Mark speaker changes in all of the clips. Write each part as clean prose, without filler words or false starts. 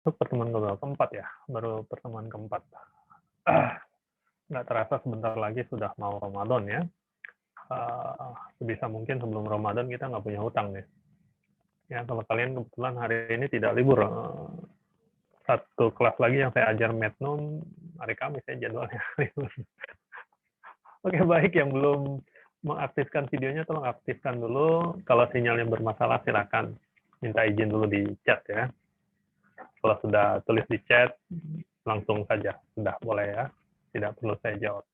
Speaker 1: Itu pertemuan keberapa? Keempat ya? Baru pertemuan keempat. Nggak terasa sebentar lagi sudah mau Ramadan ya. Sebisa mungkin sebelum Ramadan kita nggak punya hutang nih. Ya, kalau kalian kebetulan hari ini tidak libur, satu kelas lagi yang saya ajar Metnum hari Kamis ya jadwalnya libur. Oke, baik, yang belum mengaktifkan videonya tolong aktifkan dulu. Kalau sinyalnya bermasalah silakan minta izin dulu di chat ya. Kalau sudah tulis di chat langsung saja, sudah boleh ya. Tidak perlu saya jawab.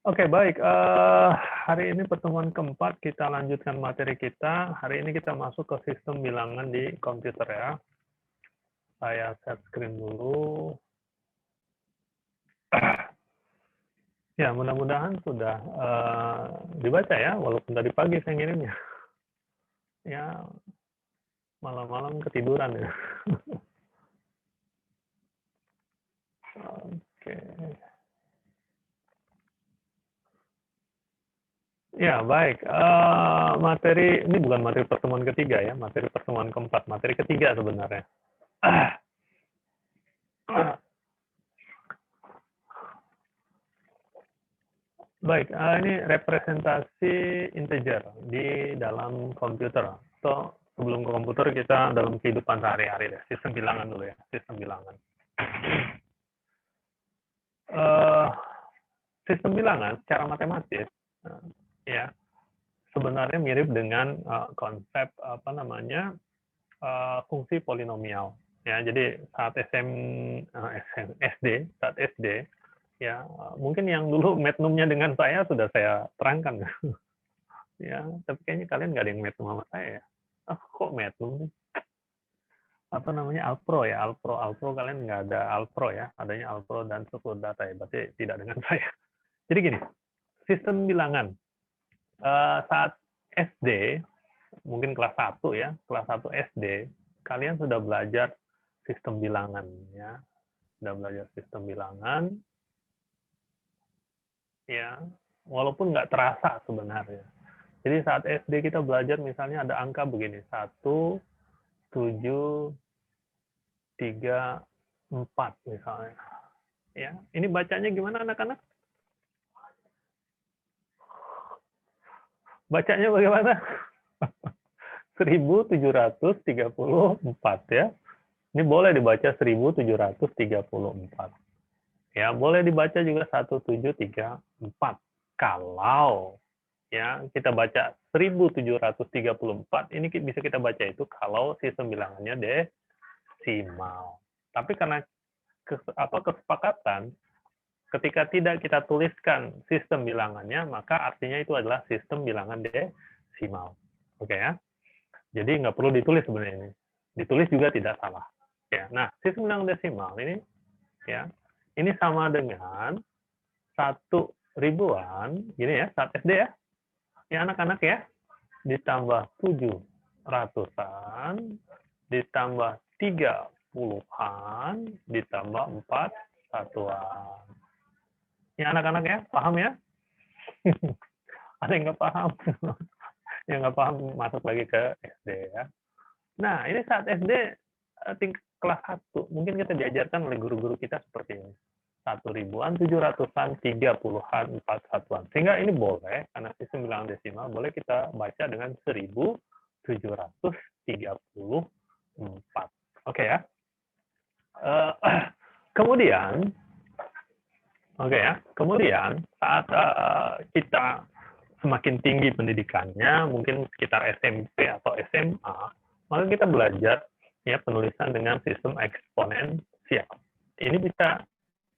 Speaker 1: Oke, baik. Hari ini pertemuan keempat, kita lanjutkan materi kita. Hari ini kita masuk ke sistem bilangan di komputer ya. Saya share screen dulu. Ya, mudah-mudahan sudah dibaca ya, walaupun tadi pagi saya ngirimnya. Ya, malam-malam ketiduran ya. Oke. Ya, baik. Materi ini bukan materi pertemuan ketiga ya, materi pertemuan keempat, materi ketiga sebenarnya. Baik, ini representasi integer di dalam komputer. So, sebelum ke komputer kita dalam kehidupan sehari-hari deh, sistem bilangan dulu ya, sistem bilangan. Sistem bilangan secara matematis, ya sebenarnya mirip dengan konsep apa namanya fungsi polinomial. Ya, jadi saat SD, ya mungkin yang dulu metnumnya dengan saya sudah saya terangkan. Ya, tapi kayaknya kalian nggak ada yang metnum sama saya ya. Kok metnum sih? Apa namanya Alpro ya, Alpro kalian nggak ada Alpro ya, adanya Alpro dan struktur data ya, berarti tidak dengan saya. Jadi gini, sistem bilangan saat SD, mungkin kelas 1 ya, kelas 1 SD, kalian sudah belajar sistem bilangan ya, sudah belajar sistem bilangan, ya, walaupun nggak terasa sebenarnya. Jadi saat SD kita belajar misalnya ada angka begini, 1, 7, 3, 4 misalnya. Ya, ini bacanya gimana anak-anak? Bacanya bagaimana? 1734 ya. Ini boleh dibaca 1734. Ya, boleh dibaca juga 1734. Kalau ya kita baca 1734, ini bisa kita baca itu kalau sistem bilangannya desimal. Tapi karena kesepakatan ketika tidak kita tuliskan sistem bilangannya, maka artinya itu adalah sistem bilangan desimal. Oke ya. Jadi nggak perlu ditulis sebenarnya ini. Ditulis juga tidak salah. Ya. Nah, sistem bilangan desimal ini ya, ini sama dengan 1.000-an, gini ya, saat SD ya. Ya anak-anak ya, ditambah 700-an, ditambah 30-an, ditambah 4 satuan. Ya anak-anak ya, paham ya? Ada yang nggak paham? Yang nggak paham masuk lagi ke SD ya. Nah, ini saat SD tingkat kelas 1, mungkin kita diajarkan oleh guru-guru kita seperti ini. 1.000-an, 700-an, 30-an, 4 satuan. Sehingga ini boleh, karena sistem bilangan desimal, boleh kita baca dengan 1.734. Oke ya. Kemudian, kemudian saat kita semakin tinggi pendidikannya, mungkin sekitar SMP atau SMA, maka kita belajar ya penulisan dengan sistem eksponensial. Ini bisa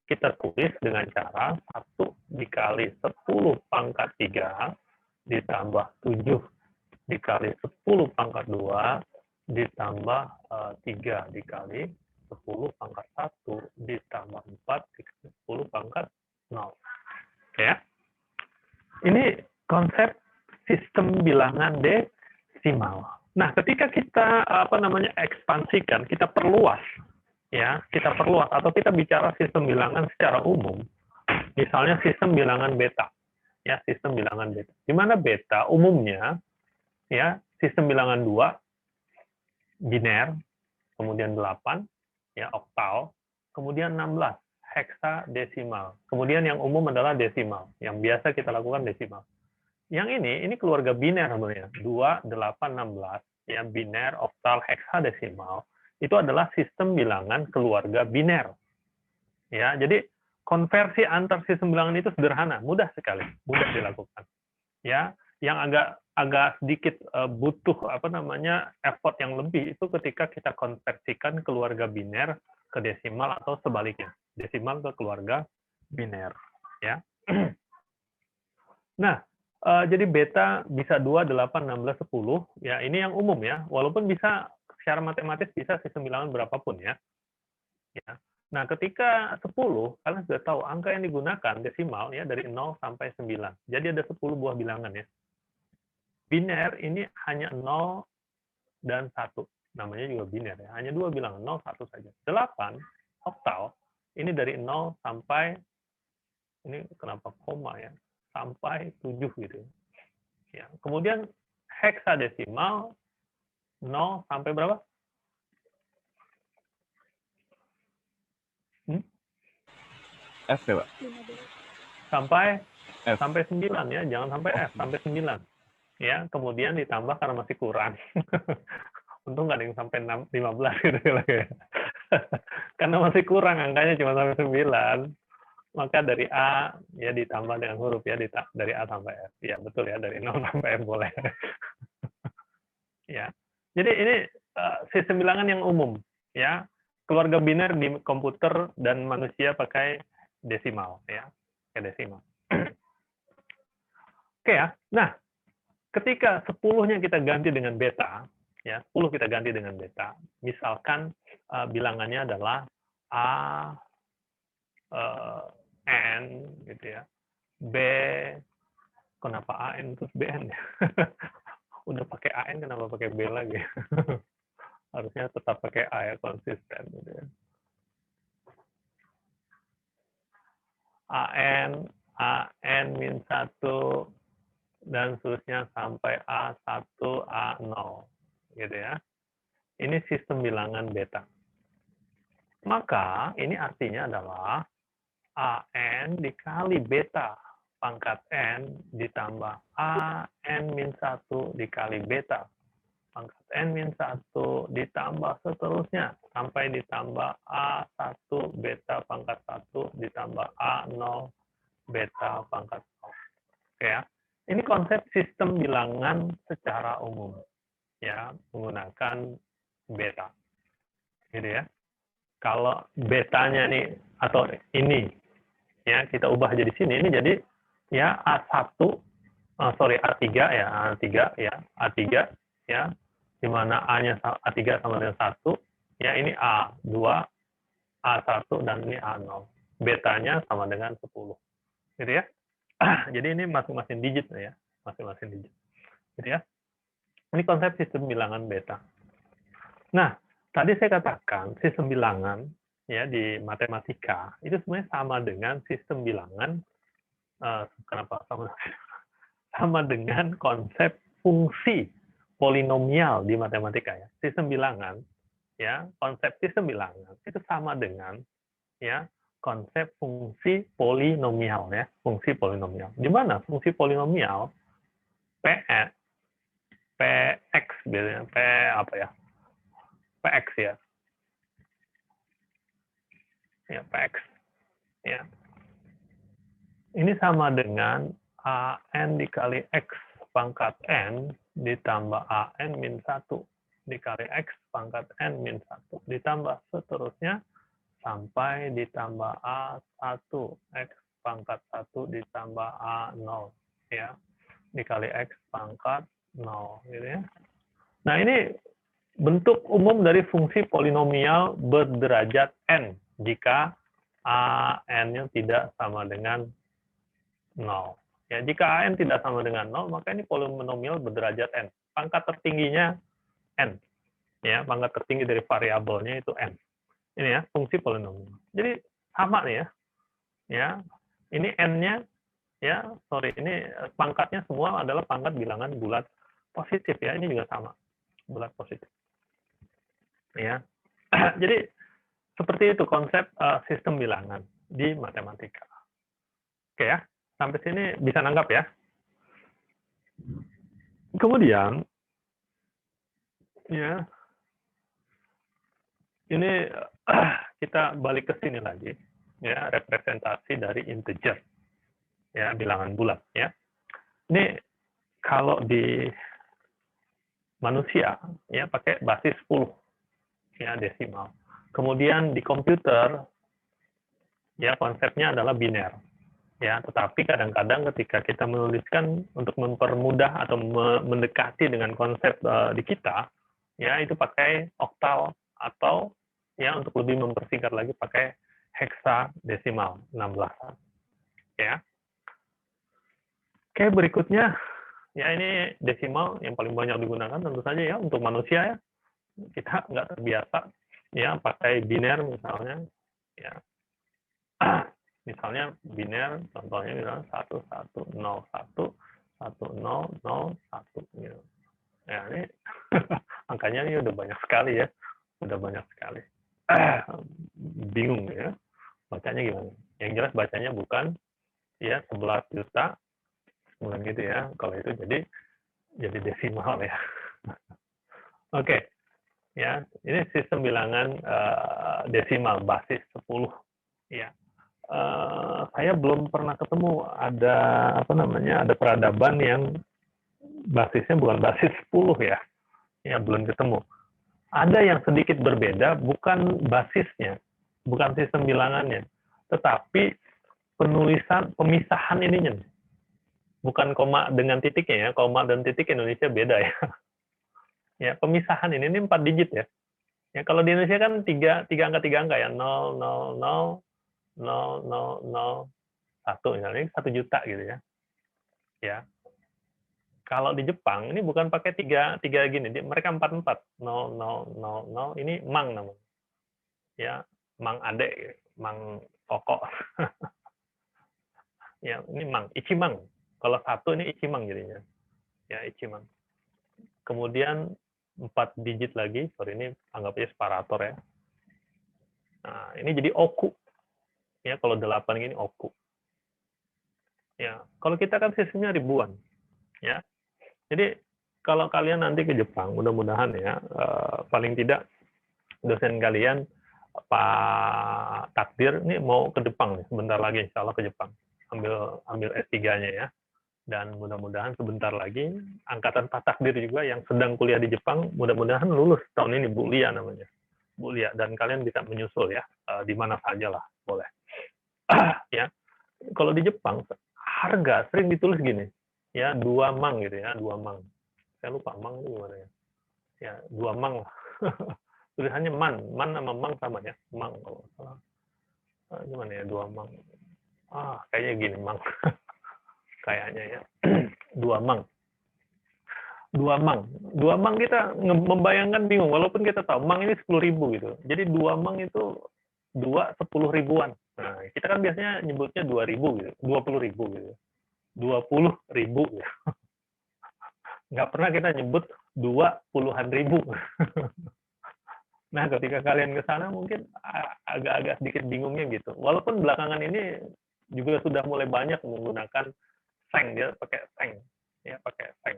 Speaker 1: kita tulis dengan cara 1 dikali 10 pangkat 3 ditambah 7 dikali 10 pangkat 2 ditambah 3 dikali 10 pangkat 1 ditambah 4 dikali 10 pangkat 0. Oke ya. Ini konsep sistem bilangan desimal. Nah, ketika kita ekspansikan, kita perluas ya, atau kita bicara sistem bilangan secara umum. Misalnya sistem bilangan beta. Ya, sistem bilangan beta. Di mana beta umumnya ya, sistem bilangan 2 biner kemudian 8, ya oktal, kemudian 16, heksadesimal. Kemudian yang umum adalah desimal, yang biasa kita lakukan desimal. Yang ini keluarga biner sebenarnya, 2, 8, 16, ya biner, oktal, heksadesimal, itu adalah sistem bilangan keluarga biner. Ya, jadi konversi antar sistem bilangan itu sederhana, mudah sekali, mudah dilakukan. Ya, yang agak sedikit butuh effort yang lebih itu ketika kita konversikan keluarga biner ke desimal atau sebaliknya, desimal ke keluarga biner, ya. Nah, jadi beta bisa 2, 8, 16, 10, ya ini yang umum ya, walaupun bisa secara matematis bisa sistem bilangan berapapun ya. Ya. Nah, ketika 10, kalian sudah tahu angka yang digunakan desimal ya dari 0 sampai 9. Jadi ada 10 buah bilangan ya. Biner ini hanya 0 dan 1. Namanya juga biner ya. Hanya 2 bilangan, 0, 1 saja. 8, oktal, ini dari 0 sampai, ini kenapa koma ya, sampai 7 gitu. Ya. Kemudian heksadesimal, 0 sampai berapa?
Speaker 2: F ya, Pak?
Speaker 1: Sampai
Speaker 2: F.
Speaker 1: sampai 9 ya, jangan sampai F, sampai 9. Ya, kemudian ditambah karena masih kurang. Untung nggak ada yang sampai 15 gitu ya. Karena masih kurang angkanya cuma sampai 9. Maka dari A ya ditambah dengan huruf ya dari A sampai F. Ya, betul ya, dari 0 sampai F boleh. Ya. Jadi ini sistem bilangan yang umum ya. Keluarga biner di komputer dan manusia pakai desimal ya. Pakai desimal. Oke ya. Nah, ketika 10-nya kita ganti dengan beta, ya 10 kita ganti dengan beta, misalkan bilangannya adalah A, N, gitu ya, B, kenapa AN terus BN ya? Udah pakai AN, kenapa pakai B lagi? Harusnya tetap pakai A ya, konsisten. Gitu ya. AN min 1, dan seterusnya sampai A1, A0. Gitu ya. Ini sistem bilangan beta. Maka ini artinya adalah AN dikali beta pangkat N ditambah AN min 1 dikali beta pangkat N min 1 ditambah seterusnya sampai ditambah A1 beta pangkat 1 ditambah A0 beta pangkat 0. Oke ya. Ini konsep sistem bilangan secara umum ya, menggunakan beta. Gitu ya. Kalau betanya nih atau ini ya kita ubah jadi sini, ini jadi ya A1 A3 ya, A3 ya, di mana A-nya A3 sama dengan 1, ya ini A2, A1 dan ini A0. Betanya sama dengan 10. Gitu ya. Jadi ini masing-masing digit ya, masing-masing digit. Gitu ya. Ini konsep sistem bilangan beta. Nah, tadi saya katakan sistem bilangan ya di matematika itu sebenarnya sama dengan sistem bilangan kenapa sama dengan konsep fungsi polinomial di matematika ya. Sistem bilangan ya, konsep sistem bilangan itu sama dengan ya konsep fungsi polinomial ya, fungsi polinomial. Di mana fungsi polinomial Px biasanya P apa ya? Px ya. Ya, Px. Ya. Ini sama dengan AN dikali X pangkat N ditambah AN min 1 dikali X pangkat N min 1 ditambah seterusnya sampai ditambah A1 X pangkat 1 ditambah A0 ya dikali X pangkat 0 gitu ya. Nah, ini bentuk umum dari fungsi polinomial berderajat N jika AN-nya tidak sama dengan 0. Ya, jika AN tidak sama dengan 0, maka ini polinomial berderajat N. Pangkat tertingginya N. Ya, pangkat tertinggi dari variabelnya itu N. Ini ya, fungsi polinomial. Jadi sama nih ya. Ya, ini N-nya ya, ini pangkatnya semua adalah pangkat bilangan bulat positif ya. Ini juga sama. Bulat positif. Ya. Jadi seperti itu konsep sistem bilangan di matematika. Oke ya, sampai sini bisa nanggap ya. Kemudian ya ini kita balik ke sini lagi ya, representasi dari integer ya, bilangan bulat ya. Ini kalau di manusia ya pakai basis 10 ya, desimal. Kemudian di komputer ya konsepnya adalah biner ya, tetapi kadang-kadang ketika kita menuliskan untuk mempermudah atau mendekati dengan konsep di kita ya, itu pakai oktal atau ya untuk lebih mempersingkat lagi pakai heksadesimal 16 ya. Oke, berikutnya ya ini desimal yang paling banyak digunakan tentu saja ya untuk manusia ya. Kita nggak terbiasa ya pakai biner misalnya ya. Misalnya biner contohnya misalnya 1101 1001 gitu. Ya ini angkanya ini udah banyak sekali ya. Udah banyak sekali. Bingung ya. Bacanya gimana? Yang jelas bacanya bukan ya 11 juta bukan gitu ya. Kalau itu jadi desimal ya. Oke. Ya, ini sistem bilangan desimal basis 10 ya. Saya belum pernah ketemu ada ada peradaban yang basisnya bukan basis 10 ya. Ya, belum ketemu. Ada yang sedikit berbeda, bukan basisnya, bukan sistem bilangannya, tetapi pemisahan ininya. Bukan koma dengan titiknya ya, koma dan titik Indonesia beda ya. Ya, pemisahan ini 4 digit ya. Ya, kalau di Indonesia kan tiga angka ya, 0, 0, 0, 0, 0, 0, 1, misalnya 1 juta gitu ya. Ya. Kalau di Jepang ini bukan pakai tiga gini, mereka 44, 0, 0, 0, 0, ini mang namanya. Ya, mang ade, mang kokok. Ya, ini mang, ichimang. Kalau 1 ini ichimang jadinya. Ya, ichimang. Kemudian 4 digit lagi, sorry ini anggapnya separator ya. Nah, ini jadi oku. Ya, kalau 8 ini oku. Ya, kalau kita kan sistemnya ribuan. Ya. Jadi kalau kalian nanti ke Jepang, mudah-mudahan ya, paling tidak dosen kalian Pak Takdir ini mau ke Jepang nih, sebentar lagi insya Allah ke Jepang. Ambil S3-nya ya. Dan mudah-mudahan sebentar lagi angkatan Pak Takdir juga yang sedang kuliah di Jepang, mudah-mudahan lulus tahun ini, Bu Lia namanya. Bu Lia, dan kalian bisa menyusul ya, di mana saja lah, boleh. Ya, kalau di Jepang, harga sering ditulis gini, ya 2 mang gitu ya, 2 mang. Saya lupa mang itu gimana ya. Ya, 2 mang lah. Tulisannya man sama mang sama ya, mang kalau salah. Gimana ya, 2 mang. Kayaknya gini mang. Kayaknya ya. 2 mang. 2 mang kita membayangkan bingung, walaupun kita tahu mang ini 10.000 gitu. Jadi 2 mang itu 2 10 ribuan. Nah, kita kan biasanya nyebutnya 2.000 gitu, 20.000 gitu. 20.000 gitu. Nggak pernah kita nyebut 20-an ribu. Nah, ketika kalian ke sana mungkin agak-agak sedikit bingungnya gitu. Walaupun belakangan ini juga sudah mulai banyak menggunakan seng, dia pakai seng. Ya, pakai seng.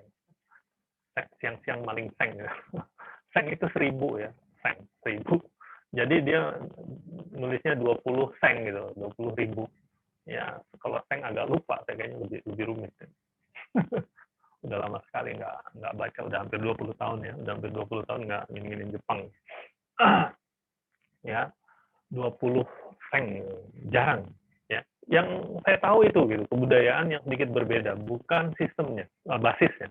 Speaker 1: Siang-siang maling seng. Ya. Seng itu 1.000 ya, seng, 1.000. Jadi dia nulisnya 20 seng gitu, 20.000. Ya, kalau seng agak lupa, saya kayaknya lebih rumit. Ya. Udah lama sekali nggak baca, udah hampir 20 tahun ya, udah hampir 20 tahun nggak nginin Jepang. Ya, 20 seng, jarang. Ya, yang saya tahu itu gitu, kebudayaan yang sedikit berbeda, bukan sistemnya, basisnya.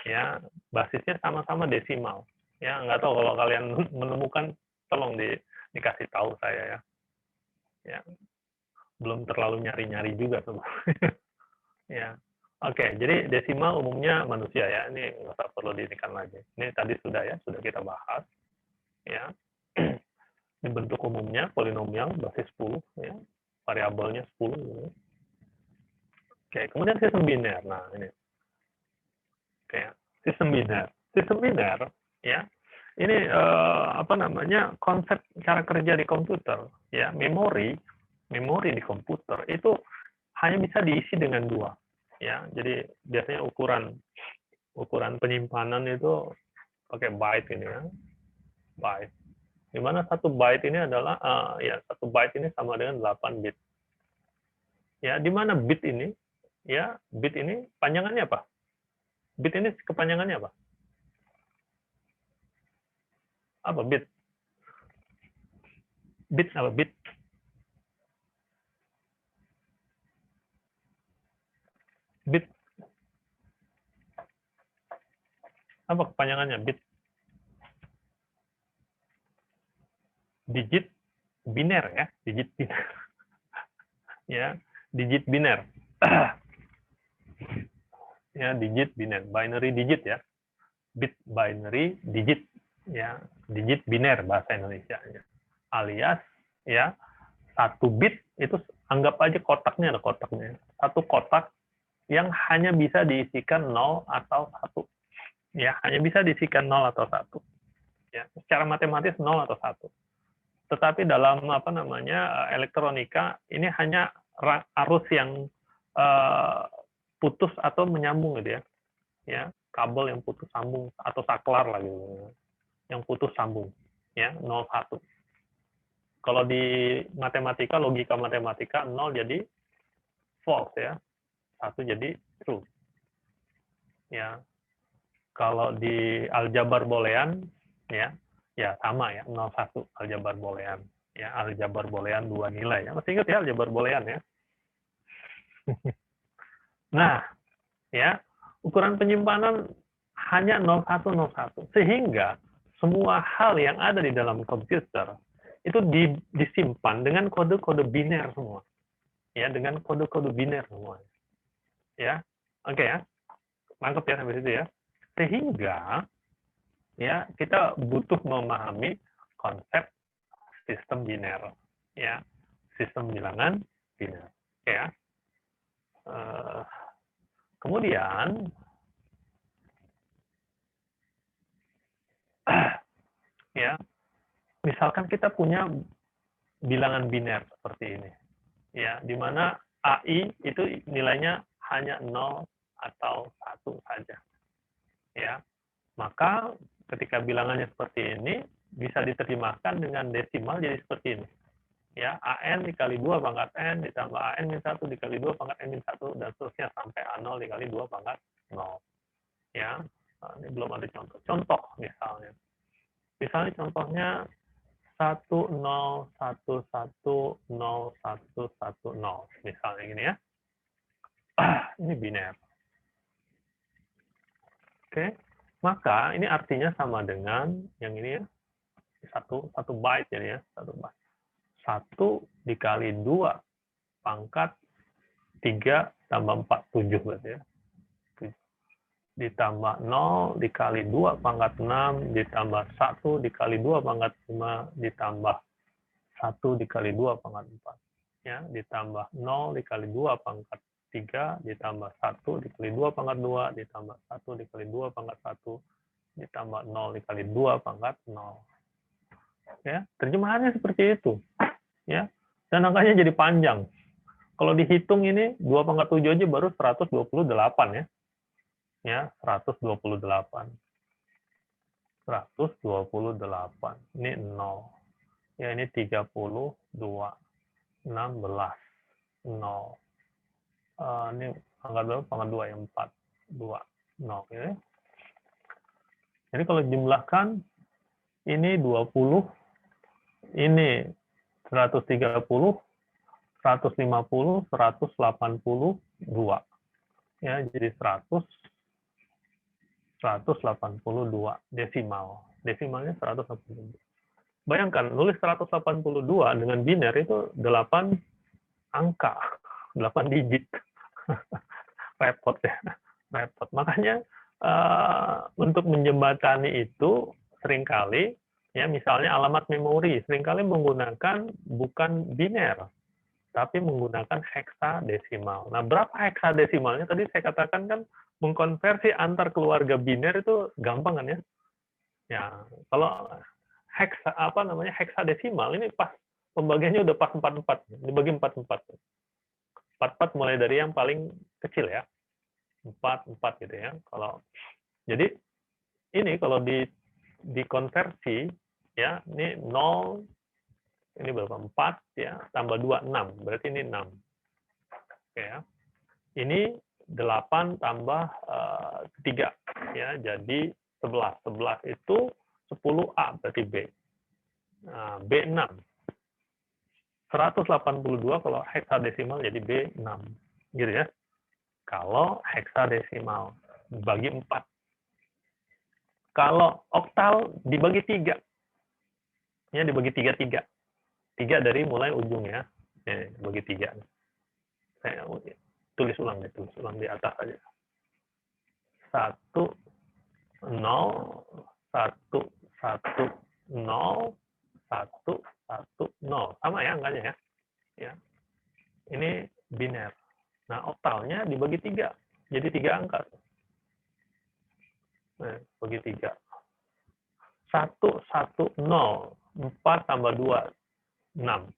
Speaker 1: Ya, basisnya sama-sama desimal. Ya, nggak tahu kalau kalian menemukan, tolong dikasih tahu saya ya. Ya, belum terlalu nyari-nyari juga tuh. Ya, oke. Jadi desimal umumnya manusia ya. Ini nggak usah perlu diingatkan lagi. Ini tadi sudah ya, sudah kita bahas. Ya, ini bentuk umumnya polinomial basis 10 ya, variabelnya 10. Ya. Oke, kemudian sistem biner. Nah ini, oke, sistem biner. Sistem biner ya. ini apa namanya, konsep cara kerja di komputer, ya, memori di komputer itu hanya bisa diisi dengan 2, ya. Jadi biasanya ukuran penyimpanan itu pakai byte ini ya, byte. Di mana 1 byte ini adalah ya 1 byte ini sama dengan 8 bit. Ya, di mana bit ini, ya, bit ini panjangannya apa? Bit ini kepanjangannya apa? Apa bit? Bit apa bit? Bit apa kepanjangannya? Bit. Digit biner ya, digit biner. Ya, digit biner. Ya, digit biner, binary digit ya. Bit binary digit ya, digit biner bahasa Indonesianya. Alias ya, 1 bit itu anggap aja kotaknya ada kotaknya. 1 kotak yang hanya bisa diisikan 0 atau 1. Ya, hanya bisa diisikan 0 atau 1. Ya, secara matematis 0 atau 1. Tetapi dalam apa namanya elektronika ini hanya arus yang putus atau menyambung gitu ya. Ya, kabel yang putus sambung atau saklar lah gitu. Yang putus sambung ya, 0 1. Kalau di matematika, logika matematika 0 jadi false ya. 1 jadi true. Ya. Kalau di aljabar boolean ya, ya sama ya, 0 1 aljabar boolean. Ya, aljabar boolean 2 nilai ya. Masih ingat ya aljabar boolean ya? Nah, ya, ukuran penyimpanan hanya 0101 sehingga semua hal yang ada di dalam komputer itu disimpan dengan kode-kode biner semua. Ya, dengan kode-kode biner semua. Ya. Oke ya. Mantap ya sampai situ ya. Sehingga ya kita butuh memahami konsep sistem biner. Ya. Sistem bilangan biner. Oke ya. Kemudian ya, misalkan kita punya bilangan biner seperti ini. Ya, di mana AI itu nilainya hanya 0 atau 1 saja. Ya. Maka ketika bilangannya seperti ini bisa diterjemahkan dengan desimal jadi seperti ini. Ya, AN dikali 2 pangkat N ditambah AN min 1 dikali 2 pangkat N min 1 dan seterusnya sampai A0 dikali 2 pangkat 0. Ya, nah, ini belum ada contoh. Contoh misalnya. Misalnya contohnya 10110110 misalnya gini ya. Ini biner. Oke. Maka ini artinya sama dengan yang ini ya. 1 byte jadi ya, 1 byte. 1 dikali 2 pangkat 3 tambah 4, 7 berarti ya. Ditambah 0 dikali 2 pangkat 6 ditambah 1 dikali 2 pangkat 5 ditambah 1 dikali 2 pangkat 4. Ya, ditambah 0 dikali 2 pangkat 3 ditambah 1 dikali 2 pangkat 2 ditambah 1 dikali 2 pangkat 1 ditambah 0 dikali 2 pangkat 0. Ya, terjemahannya seperti itu. Ya, dan angkanya jadi panjang. Kalau dihitung ini 2 pangkat 7 aja baru 128 ya. Ya, 128. 128. Ini 0. Ya, ini 32. 16. 0. Ini pangkat berapa? Pangkat 2 yang 4. 2. 0. Ya. Jadi kalau jumlahkan, ini 20. Ini 130. 150, 182. Ya, jadi 182 desimal. Desimalnya 182. Bayangkan, nulis 182 dengan biner itu 8 angka, 8 digit. Repot ya, repot. Makanya untuk menjembatani itu seringkali, ya misalnya alamat memori, seringkali menggunakan bukan biner, tapi menggunakan heksadesimal. Nah, berapa heksadesimalnya? Tadi saya katakan kan mengkonversi antar keluarga biner itu gampang kan ya? Ya, kalau heksadesimal ini pas pembagiannya udah pas 44, dibagi 44. 44 mulai dari yang paling kecil ya. 44 gitu ya. Jadi ini kalau dikonversi ya, ini 0, ini berapa? 4 ya, tambah 2 6. Berarti ini 6. Oke ya. Ini 8 tambah 3 ya, jadi 11. 11 itu 10A berarti B. Nah, B6. 182 kalau heksadesimal jadi B6. Gitu ya. Kalau heksadesimal dibagi 4. Kalau oktal dibagi 3. Ya, dibagi 3. 3 dari mulai ujung ya. Bagi 3. Saya tulis ulang di atas aja. 1 0 1 1 0 1 1 0. Sama ya angkanya ya. Ya. Ini biner. Nah, oktalnya dibagi 3. Jadi 3 angka. Nah, bagi 3. 1 1 0. 4 tambah 2 6.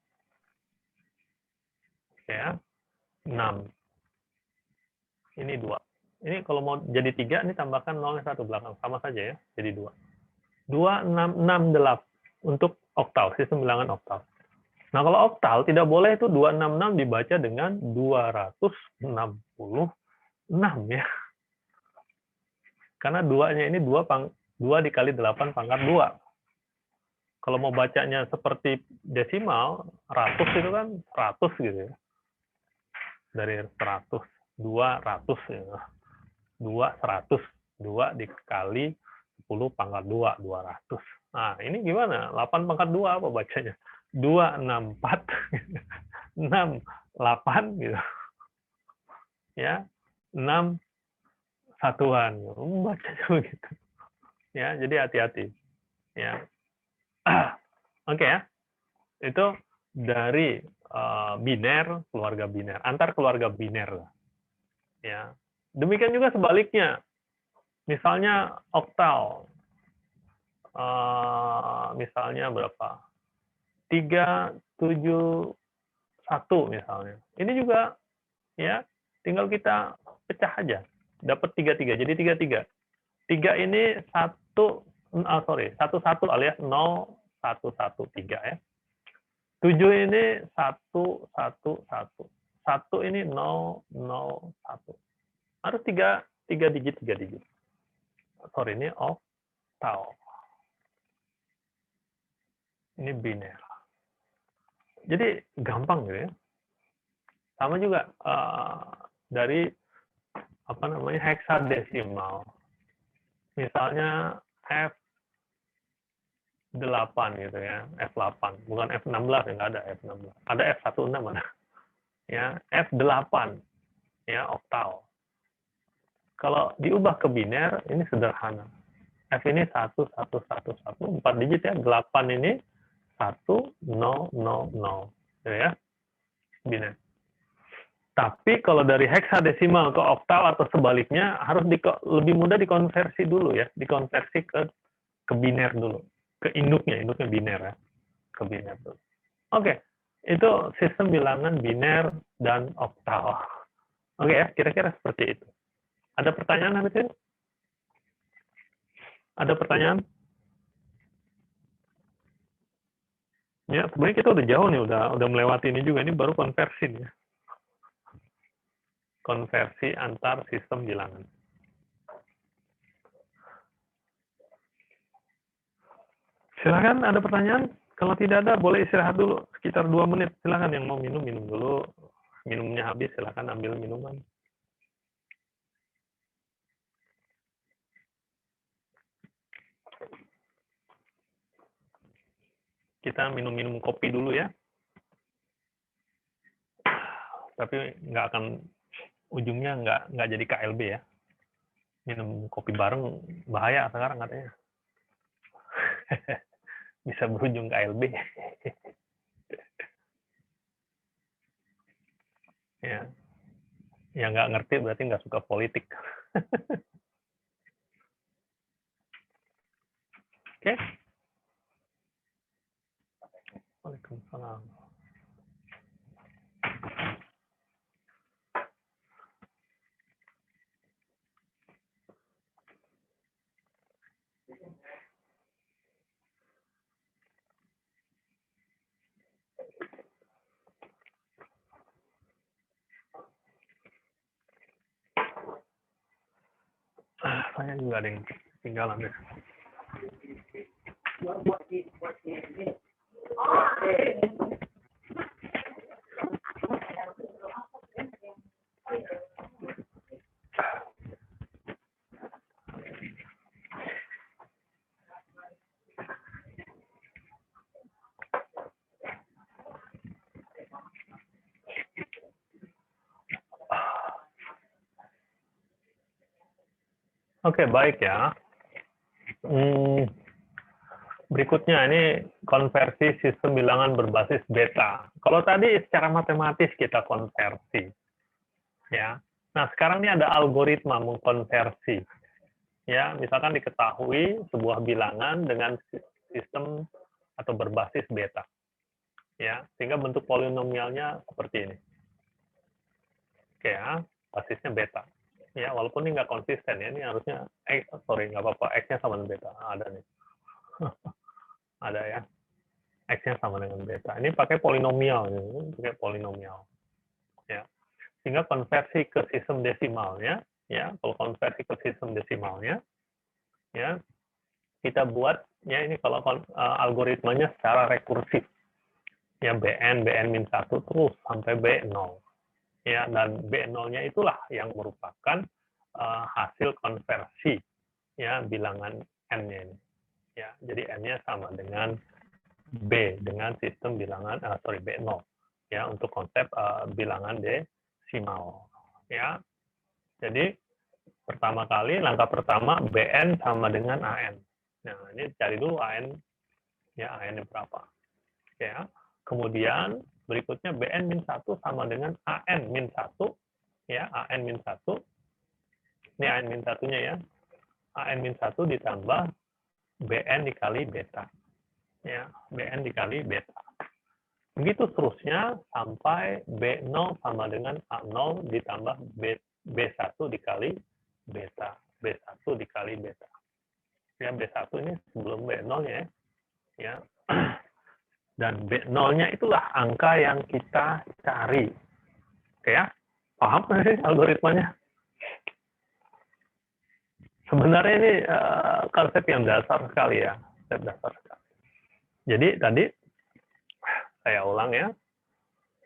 Speaker 1: Ya. 6. Ini 2. Ini kalau mau jadi 3, ini tambahkan 0 1 belakang. Sama saja ya, jadi 2. 2, 6, 6, 8. Untuk oktal, sistem bilangan oktal. Nah, kalau oktal tidak boleh itu 266 dibaca dengan 266 ya. Karena 2-nya ini 2 dikali 8 pangkat 2. Kalau mau bacanya seperti desimal, ratus itu kan 100 gitu ya. Dari 100, 200 ya. 2, 100. 2 dikali 10 pangkat 2, 200. Nah, ini gimana? 8 pangkat 2 apa bacanya? 264, 68 gitu. Ya, 6 satuan. Bacanya begitu. Ya, jadi hati-hati. Ya. Oke ya. Itu dari biner, keluarga biner, antar keluarga biner lah. Ya. Demikian juga sebaliknya. Misalnya oktal. Misalnya berapa? 3, 7, 1 misalnya. Ini juga ya, tinggal kita pecah aja. Dapat 3 jadi 3. 3 ini 1 alias 0 1 1 3 ya. 7 ini 1 1 1. 1 ini 0 0 1. Harus 3 digit. Sorry, ini oktal. Ini biner. Jadi gampang gitu ya. Sama juga dari heksadesimal. Misalnya F8 gitu ya, F8, bukan F16 ya, nggak ada F16. Ada F16 mana? Ya, F8 ya, oktal. Kalau diubah ke biner ini sederhana. F ini 1 1 1 1, 4 digit ya, 8 ini 1 0 0 0. Ya, biner. Tapi kalau dari heksadesimal ke oktal atau sebaliknya harus lebih mudah dikonversi dulu ya, dikonversi ke biner dulu, ke induknya biner ya, ke biner dulu. Oke, itu sistem bilangan biner dan oktal. Oke ya, kira-kira seperti itu. Ada pertanyaan habis ini? Ada pertanyaan? Ya, sebenarnya kita udah jauh nih, udah melewati ini juga, ini baru konversi nih. Konversi antar sistem bilangan. Silakan, ada pertanyaan? Kalau tidak ada, boleh istirahat dulu sekitar 2 menit. Silakan yang mau minum dulu. Minumnya habis, silakan ambil minuman. Kita minum kopi dulu ya. Tapi ujungnya nggak jadi KLB ya. Minum kopi bareng bahaya sekarang katanya. Bisa berujung KLB. Ya, yang nggak ngerti berarti nggak suka politik. Saya juga ada yang ketinggalan deh. Oke, baik ya. Berikutnya ini konversi sistem bilangan berbasis beta. Kalau tadi secara matematis kita konversi, ya. Nah sekarang ini ada algoritma mengkonversi, ya. Misalkan diketahui sebuah bilangan dengan sistem atau berbasis beta, ya, sehingga bentuk polinomialnya seperti ini. Oke ya, basisnya beta. Ya, walaupun ini nggak konsisten ya, ini harusnya nggak apa-apa, x-nya sama dengan beta. Ada nih. Ada ya. X-nya sama dengan beta. Ini pakai polinomial, pakai polinomial. Ya. Sehingga konversi ke sistem desimalnya, ya, kalau konversi ke sistem desimalnya, ya, kita buat ya ini kalau algoritmanya secara rekursif. Ya, bn-1 terus sampai b0. Ya, dan B0-nya itulah yang merupakan hasil konversi ya bilangan n-nya ini. Ya, jadi n-nya sama dengan b dengan sistem bilangan b0 ya untuk konsep bilangan desimal ya. Jadi langkah pertama bn sama dengan an. Nah, ini cari dulu an ya, an-nya berapa. Ya. Kemudian berikutnya bn-1 sama dengan an-1 ya, an-1 ini an-1-nya ya, an-1 ditambah bn dikali beta ya, bn dikali beta, begitu terusnya sampai b0 sama dengan a0 ditambah b1 dikali beta, b1 dikali beta ya, b1 ini sebelum b0 ya. Dan B0-nya itulah angka yang kita cari. Oke ya? Paham nggak sih algoritmanya? Sebenarnya ini konsep yang dasar sekali ya. Konsep dasar sekali. Jadi tadi, saya ulang ya.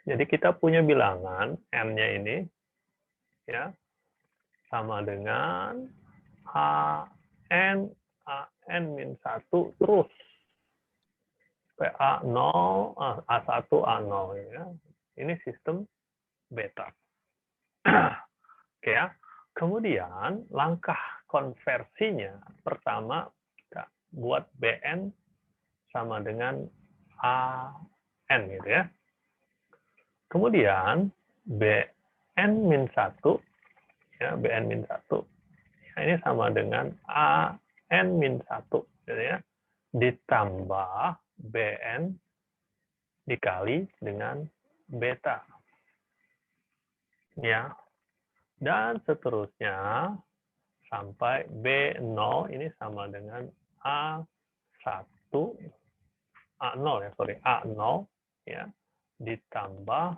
Speaker 1: Jadi kita punya bilangan, N-nya ini, ya, sama dengan an-1 terus. A0, A1, A0 ya. Ini sistem beta. Oke ya. Kemudian langkah konversinya pertama kita buat Bn sama dengan An gitu ya. Kemudian Bn-1 ya, Bn-1 ya, ini sama dengan An-1 gitu ya. Ditambah Bn dikali dengan beta. Ya. Dan seterusnya sampai B0 ini sama dengan A1 A0 ya, A0 ya, ditambah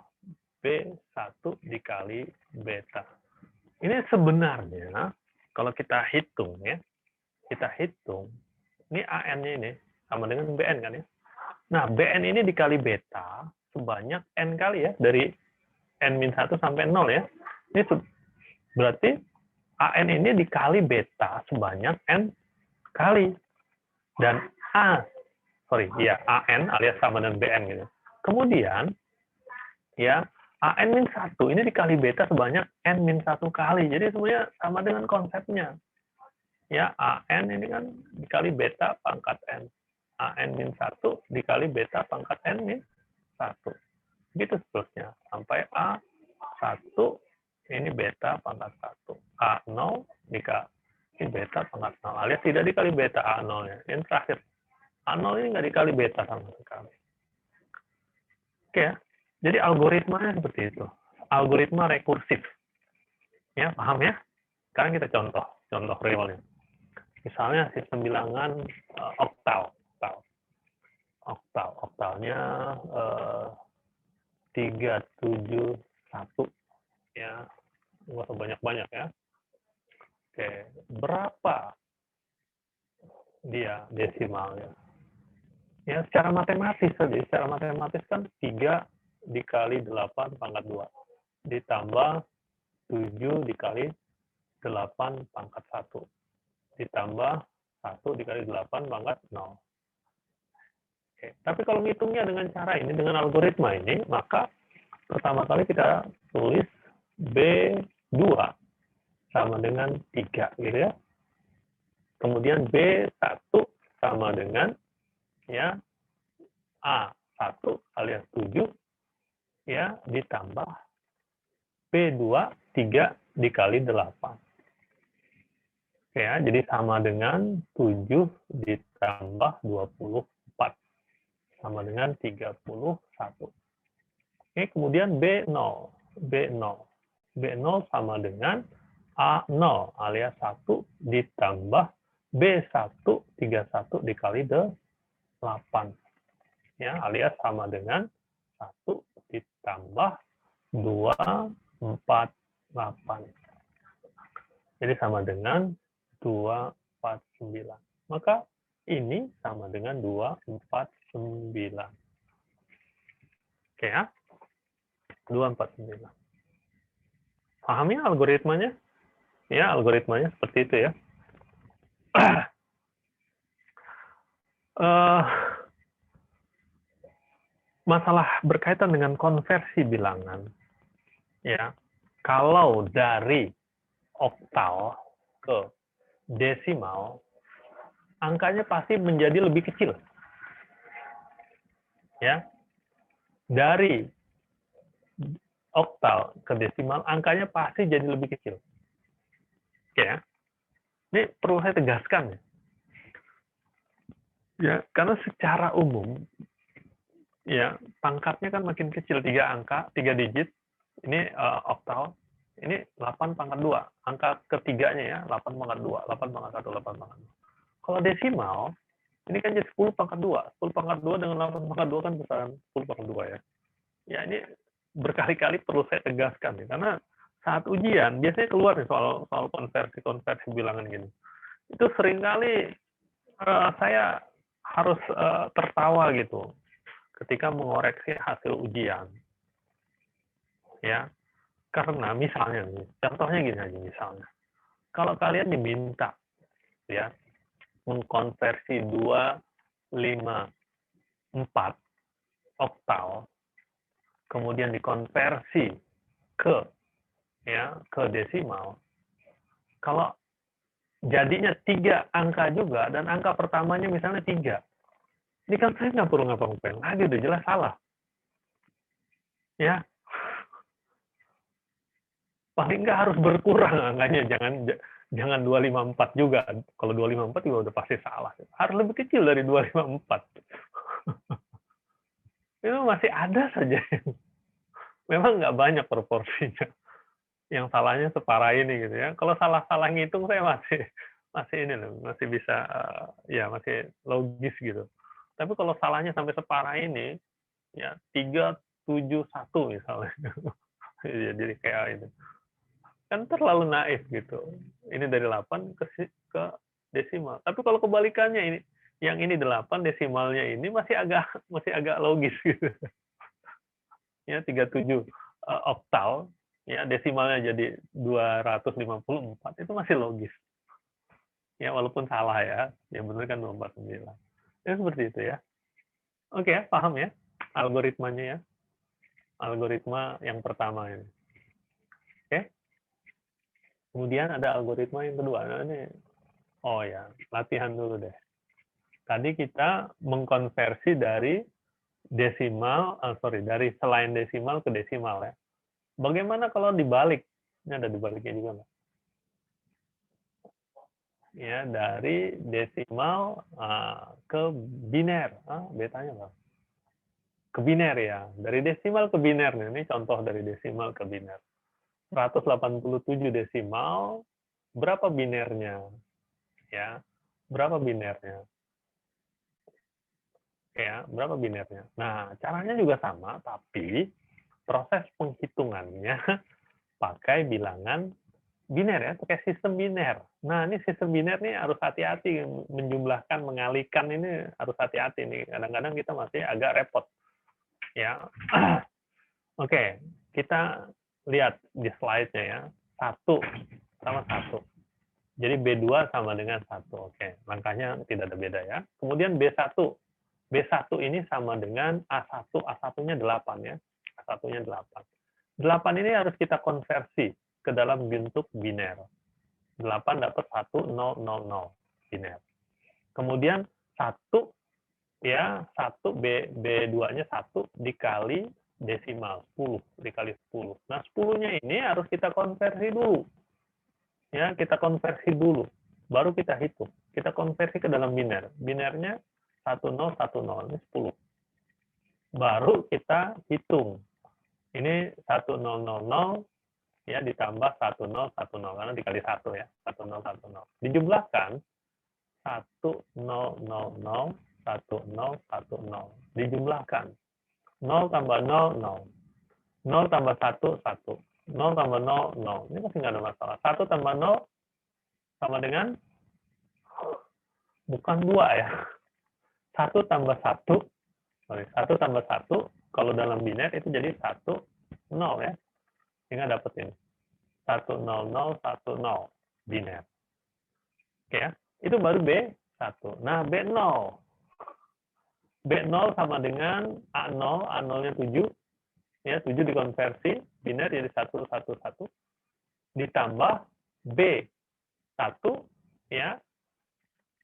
Speaker 1: B1 dikali beta. Ini sebenarnya kalau kita hitung ya, ini AN-nya ini sama dengan BN kan ya. Nah, BN ini dikali beta sebanyak N kali ya, dari N-1 sampai 0 ya. Ini berarti AN ini dikali beta sebanyak N kali. Dan AN alias sama dengan BN gitu. Kemudian, ya, AN-1 ini dikali beta sebanyak N-1 kali. Jadi sebenarnya sama dengan konsepnya. Ya, AN ini kan dikali beta pangkat N. AN-1 dikali beta pangkat N-1. Gitu seterusnya. Sampai A1 ini beta pangkat 1. A0 dikali beta pangkat 0. Alias tidak dikali beta A0-nya. Yang terakhir. A0 ini nggak dikali beta sama sekali. Oke ya. Jadi algoritmanya seperti itu. Algoritma rekursif. Ya, paham ya? Sekarang kita contoh realnya. Misalnya sistem bilangan oktal. Oktalnya 371 ya, nggak usah banyak-banyak ya. Oke, berapa dia desimalnya? Ya, secara matematis saja. Secara matematis kan 3 dikali 8 pangkat 2. Ditambah 7 dikali 8 pangkat 1. Ditambah 1 dikali 8 pangkat 0. Oke. Tapi kalau ngitungnya dengan cara ini, dengan algoritma ini, maka pertama kali kita tulis B2 sama dengan 3, gitu ya. Kemudian B1 sama dengan ya A1 alias 7 ya ditambah B2 3 dikali 8. Ya, jadi sama dengan 7 ditambah 24 sama dengan 31. Oke, kemudian B0 sama dengan A0 alias 1 ditambah B1 31 dikali 8 ya, alias sama dengan 1 ditambah 248. Jadi sama dengan 249. Maka ini sama dengan 249. Oke ya. 249. Pahami algoritmanya? Ya, algoritmanya seperti itu ya. Masalah berkaitan dengan konversi bilangan. Ya. Kalau dari oktal ke desimal, angkanya pasti menjadi lebih kecil. Ya. Dari oktal ke desimal, angkanya pasti jadi lebih kecil. Oke ya. Ini perlu saya tegaskan ya. Ya, karena secara umum ya pangkatnya kan makin kecil, 3 angka, 3 digit. Ini oktal. Ini 8 pangkat 2. Angka ketiganya ya, 8 pangkat 2, 8 pangkat 1, 8 pangkat 2. Kalau desimal, ini kan jadi 10 pangkat 2. 10 pangkat 2 dengan 8 pangkat 2 kan besaran 10 pangkat 2 ya. Ya, ini berkali-kali perlu saya tegaskan ya, karena saat ujian biasanya keluar nih soal konversi bilangan gini. Itu seringkali saya harus tertawa gitu ketika mengoreksi hasil ujian. Ya, karena misalnya nih, contohnya gini aja misalnya. Kalau kalian diminta ya mengkonversi 254 oktal, kemudian dikonversi ke desimal, kalau jadinya 3 angka juga dan angka pertamanya misalnya 3, ini kan saya nggak perlu ngapa-ngapain lagi, udah jelas salah. Ya, paling nggak harus berkurang angkanya, jangan 254 juga. Kalau 254 juga udah pasti salah. Harus lebih kecil dari 254. Itu masih ada saja. Memang nggak banyak proporsinya. Yang salahnya separah ini gitu ya. Kalau salah-salah ngitung saya masih ini loh, masih bisa ya masih logis gitu. Tapi kalau salahnya sampai separah ini ya 371 misalnya. Ya, jadi kayak itu. Kan terlalu naif gitu. Ini dari 8 ke desimal. Tapi kalau kebalikannya ini, yang ini 8, desimalnya ini masih agak logis gitu. Ya 37 oktal, ya desimalnya jadi 254, itu masih logis. Ya walaupun salah ya, yang benar kan 249. Ya seperti itu ya. Oke, paham ya algoritmanya ya. Algoritma yang pertama ini. Oke. Kemudian ada algoritma yang kedua. Nah, ini oh ya, latihan dulu deh. Tadi kita mengkonversi dari dari selain desimal ke desimal ya. Bagaimana kalau dibalik? Ini ada dibaliknya juga nggak? Ya, dari desimal ke biner. Betanya nggak? ke biner ya. Dari desimal ke biner nih. Ini contoh dari desimal ke biner. 187 desimal, berapa binernya? Ya, berapa binernya? Ya, berapa binernya? Nah, caranya juga sama, tapi proses penghitungannya pakai bilangan biner ya, pakai sistem biner. Nah, ini sistem biner nih harus hati-hati menjumlahkan, mengalikan ini harus hati-hati nih. Kadang-kadang kita masih agak repot. Ya. Oke, kita lihat di slide-nya ya. 1 sama 1. Jadi B2 sama dengan 1. Oke, langkahnya tidak ada beda ya. Kemudian B1. B1 ini sama dengan A1. A1-nya 8 ya. A1-nya 8. 8 ini harus kita konversi ke dalam bentuk biner. 8 dapat 1, 0, 0, 0. Biner. Kemudian 1 ya, 1 B2-nya 1 dikali desimal 10 dikali 10. Nah, 10-nya ini harus kita konversi dulu. Ya, kita konversi dulu. Baru kita hitung. Kita konversi ke dalam biner. Binernya 1010 ini 10. Baru kita hitung. Ini 1000 ya ditambah 1010 karena dikali 1 ya. 1010. Dijumlahkan 1000 1010. Dijumlahkan 0 tambah 0 0. 0 tambah 1 1. 0 tambah 0 0. Ini masih nggak ada masalah. 1 tambah 0 sama dengan bukan 2 ya. 1 tambah 1. Sorry, 1 tambah 1 kalau dalam biner itu jadi 1 0 ya. Sehingga dapat ini. 1 0 0 1 0 biner. Oke ya. Itu baru B1. Nah, B0. B0 sama dengan A0. A0-nya 7. Ya, 7 dikonversi. Biner jadi 1 1 1. Ditambah B1 ya.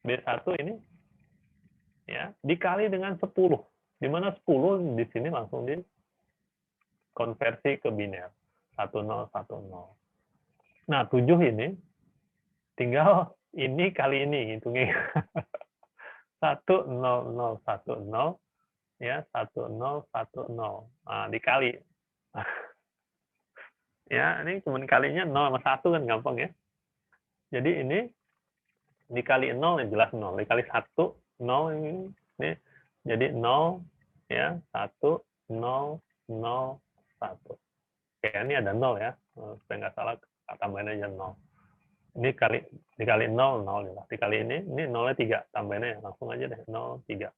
Speaker 1: B1 ini ya dikali dengan 10. Di mana 10 di sini langsung dikonversi ke biner. 10 10. Nah, 7 ini tinggal ini kali ini hitungnya. 1 0 0 1 0 ya 1 0 1 0. Nah, dikali. Ya, ini cuma kalinya 0 sama 1 kan gampang ya. Jadi ini dikali 0 ya jelas 0. Dikali 1 0 ini jadi 0 ya 1 0 0 1. Oke, ini ada 0 ya. Supaya nggak salah tambahin aja 0. Ini dikali 0 0 ya. Dikali ini 0-nya 3, tambahin aja langsung aja deh 0 3.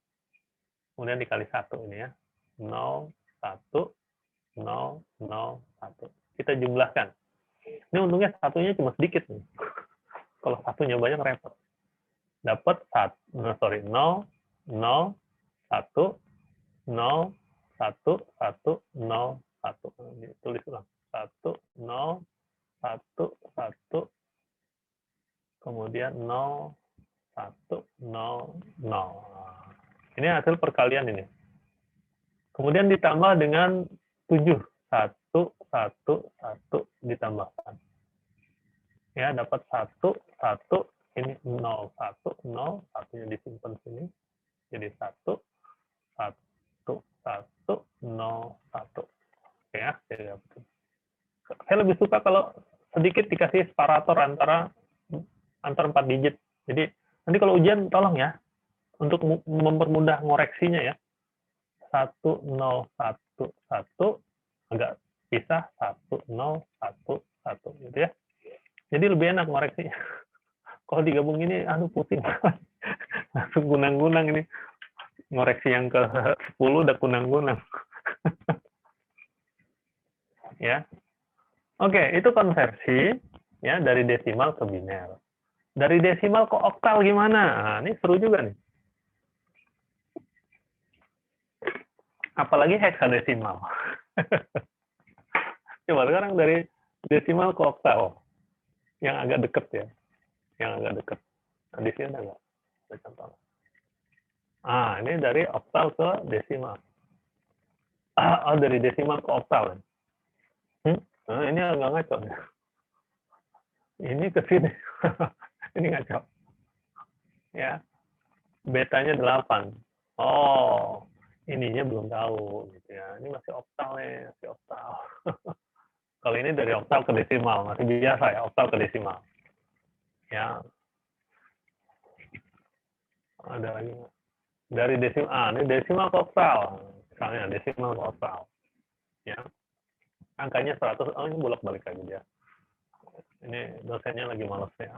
Speaker 1: Kemudian dikali 1 ini ya. 0 1 0 0 1. Kita jumlahkan. Ini untungnya satunya cuma sedikit nih. Kalau satunya banyak repot. Dapat 0 0 0 1 0 1 1 0 1. Tulis ulang. 1 0 1 1 kemudian 0 1 0 0. Ini hasil perkalian ini. Kemudian ditambah dengan 7. 1 1 1 ditambahkan. Ya, dapat 1 1 ini 0 1 0 satunya disimpan sini. Jadi 1 1 1 0 1. Oke ya, saya lebih suka kalau sedikit dikasih separator antara 4 digit. Jadi nanti kalau ujian tolong ya untuk mempermudah ngoreksinya ya. 1 0 1 1 agak pisah 1 0 1 1 gitu ya. Jadi lebih enak ngoreksinya. Kalau digabung ini pusing. Langsung gunang-gunang ini. Ngoreksi yang ke 10 udah kunang-kunang. Ya. Oke, itu konversi ya dari desimal ke biner. Dari desimal ke oktal gimana? Nah, ini seru juga nih. Apalagi heksadesimal. Coba sekarang dari desimal ke oktal. Yang agak deket ya. Yang agak deket. Nah, di sini ada nggak? Ada contoh. Ini dari oktal ke desimal. Dari desimal ke oktal. Nah, ini agak ngaco. Ini ke sini. Ini ngaco. Ya. Betanya 8. Oh, ininya belum tahu gitu ya. Ini masih oktal nih, masih oktal. Kalau ini dari oktal ke desimal, masih biasa ya, oktal ke desimal. Ya, ada lagi dari desimal, ini desimal ke oktal. Misalnya desimal ke oktal. Ya, angkanya 100, oh ini bolak-balik aja dia. Ini dosennya lagi males ya.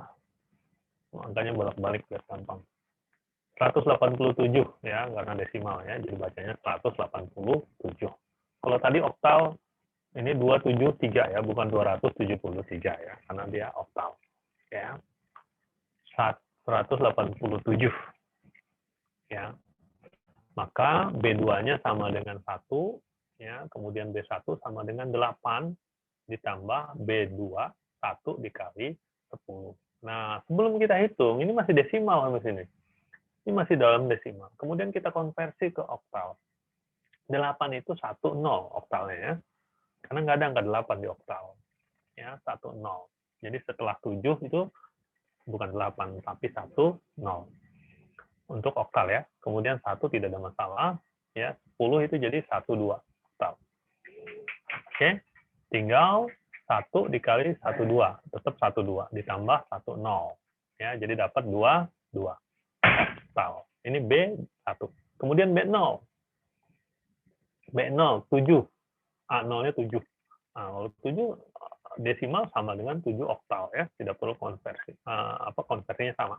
Speaker 1: Angkanya bolak-balik biar gampang. 187 ya, karena desimal ya, jadi bacanya 187. Kalau tadi oktal ini 273 ya, bukan 273 ya, karena dia oktal ya. 187 ya. Maka B2-nya sama dengan 1 ya, kemudian B1 sama dengan 8 ditambah B2 1 dikali 10. Nah, sebelum kita hitung, ini masih desimal di sini. Ini masih dalam desimal. Kemudian kita konversi ke oktal. 8 itu 1, 0 oktalnya ya. Karena nggak ada angka 8 di oktal. Ya, 1, 0. Jadi setelah 7 itu bukan 8, tapi 1, 0. Untuk oktal ya. Kemudian 1 tidak ada masalah. Ya, 10 itu jadi 1, 2 oktal. Oke. Tinggal 1 dikali 1, 2. Tetap 1, 2. Ditambah 1, 0. Ya, jadi dapat 2, 2. Oktal. Ini B1. Kemudian B0. B0, 7. A0-nya 7. Nah, kalau 7 desimal sama dengan 7 oktal ya, tidak perlu konversi. Konversinya sama.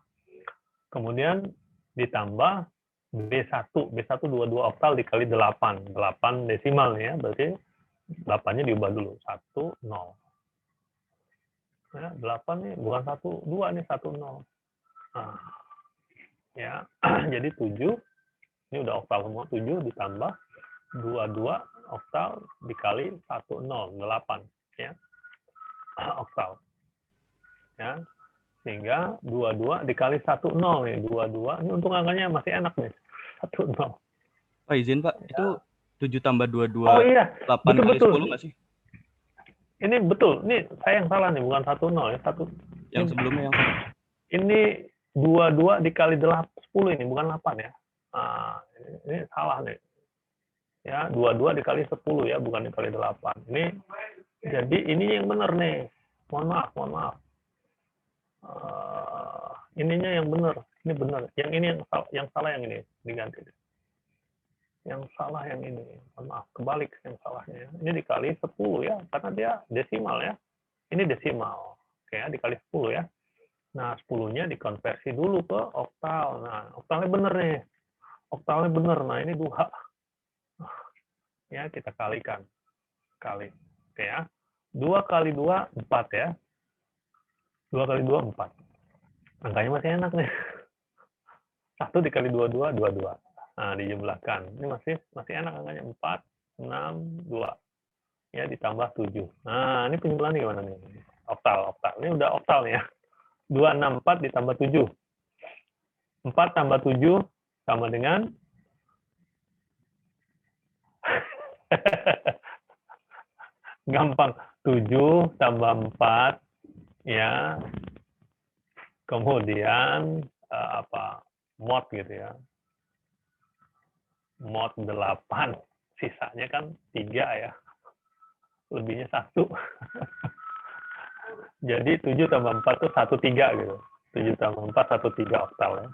Speaker 1: Kemudian ditambah B1. B1 22 oktal dikali 8. 8 desimal ya, berarti 8-nya diubah dulu. 1, 0. Ya, 8 nih bukan 1, 2 nih, 1, 0. Nah, ya, jadi 7 ini udah oktal semua, 7 ditambah 22 oktal dikali 1, 0, 8 ya. Oktal. Ya. Sehingga 22 dikali 1, 0 nih, 22. Ini untung angkanya masih enak nih. 1, 0.
Speaker 2: Pak, izin Pak,
Speaker 1: Ya.
Speaker 2: itu 7 tambah 22,
Speaker 1: Oh iya,
Speaker 2: 8 kali
Speaker 1: betul.
Speaker 2: 10 nggak sih?
Speaker 1: Ini betul, ini saya yang salah nih, bukan 1, 0 ya.
Speaker 2: Yang sebelumnya yang mana?
Speaker 1: Ini 22 dikali 10 ini, bukan 8 ya. Nah, ini salah nih. Ya, 22 dikali 10 ya, bukan dikali 8. Ini jadi ini yang benar nih. Mohon maaf. Ininya yang benar. Ini benar. Yang ini yang salah yang ini diganti. Yang salah yang ini. Mohon maaf, kebalik yang salahnya. Ini dikali 10 ya, karena dia desimal ya. Ini desimal. Oke, ya, dikali 10 ya. Nah, 10-nya dikonversi dulu ke oktal. Nah, oktalnya benar nih. Oktalnya benar. Nah, ini 2. Ya, kita kalikan. Kali. Oke ya. 2 kali 2, 4 ya. 2 kali 2, 4. Angkanya masih enak nih. 1 dikali 22, 22. Nah, dijumlahkan. Ini masih enak angkanya. 4, 6, 2. Ya, ditambah 7. Nah, ini penjumlahan gimana nih? Oktal. Ini udah oktal nih ya. 2, 6, 4 ditambah 7. 4 tambah 7 sama dengan gampang. 7 tambah 4 ya. Kemudian mod gitu ya. Mod 8. Sisanya kan 3 ya. Lebihnya 1. Jadi 7 tambah 4 itu 1, 3 gitu. 7 tambah 4, 1, 3 oktal ya.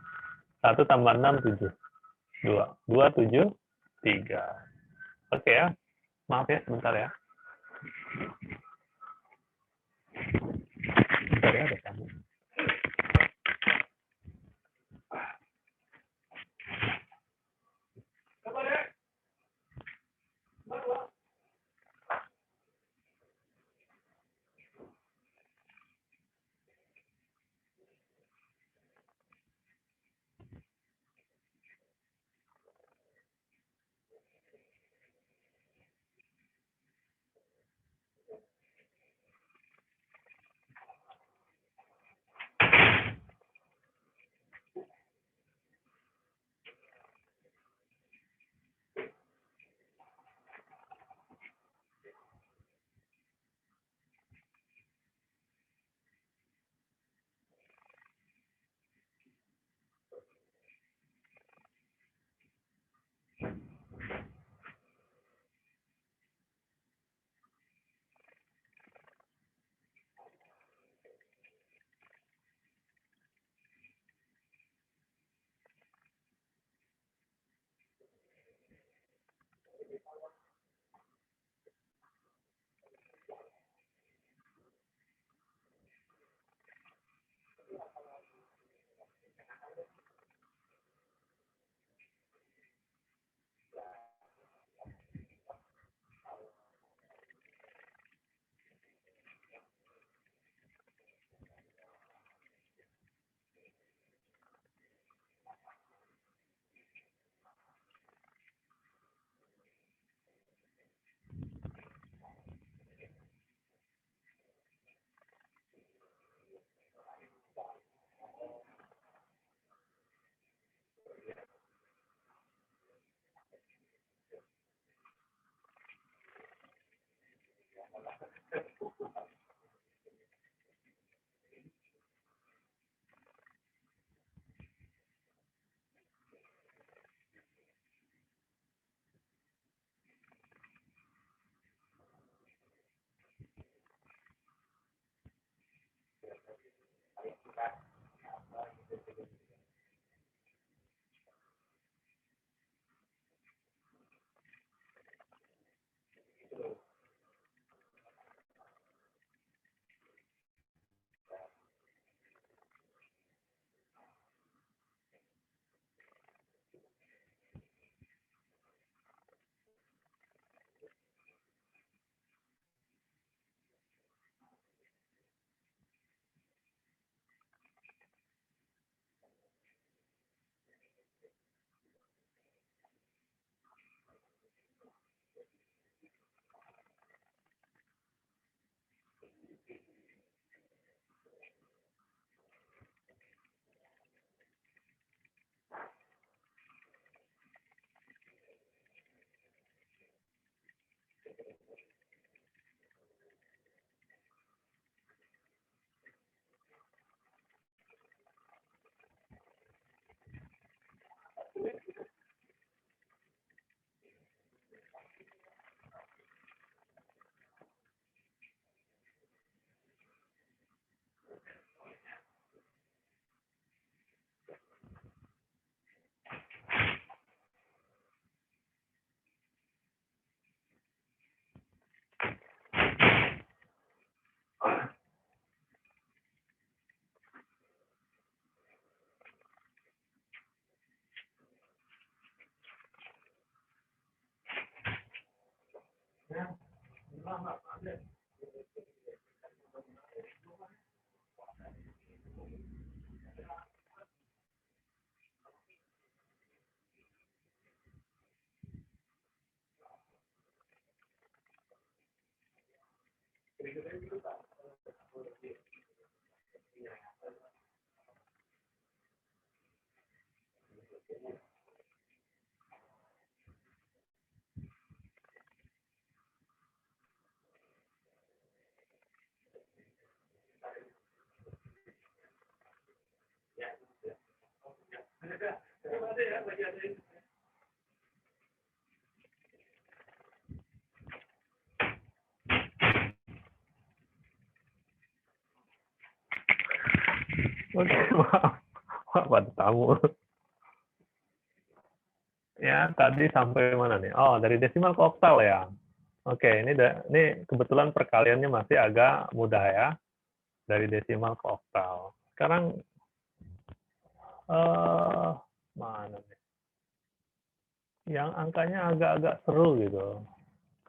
Speaker 1: 1 tambah 6, 7. 2. 2, 7, 3. Oke ya. Maaf ya, sebentar ya. Bentar ya, ada tamu. Oke, maaf ada tamu. Ya, tadi sampai mana nih? Oh, dari desimal ke oktal ya. Oke, ini kebetulan perkaliannya masih agak mudah ya, dari desimal ke oktal. Sekarang mana nih? Yang angkanya agak-agak seru gitu.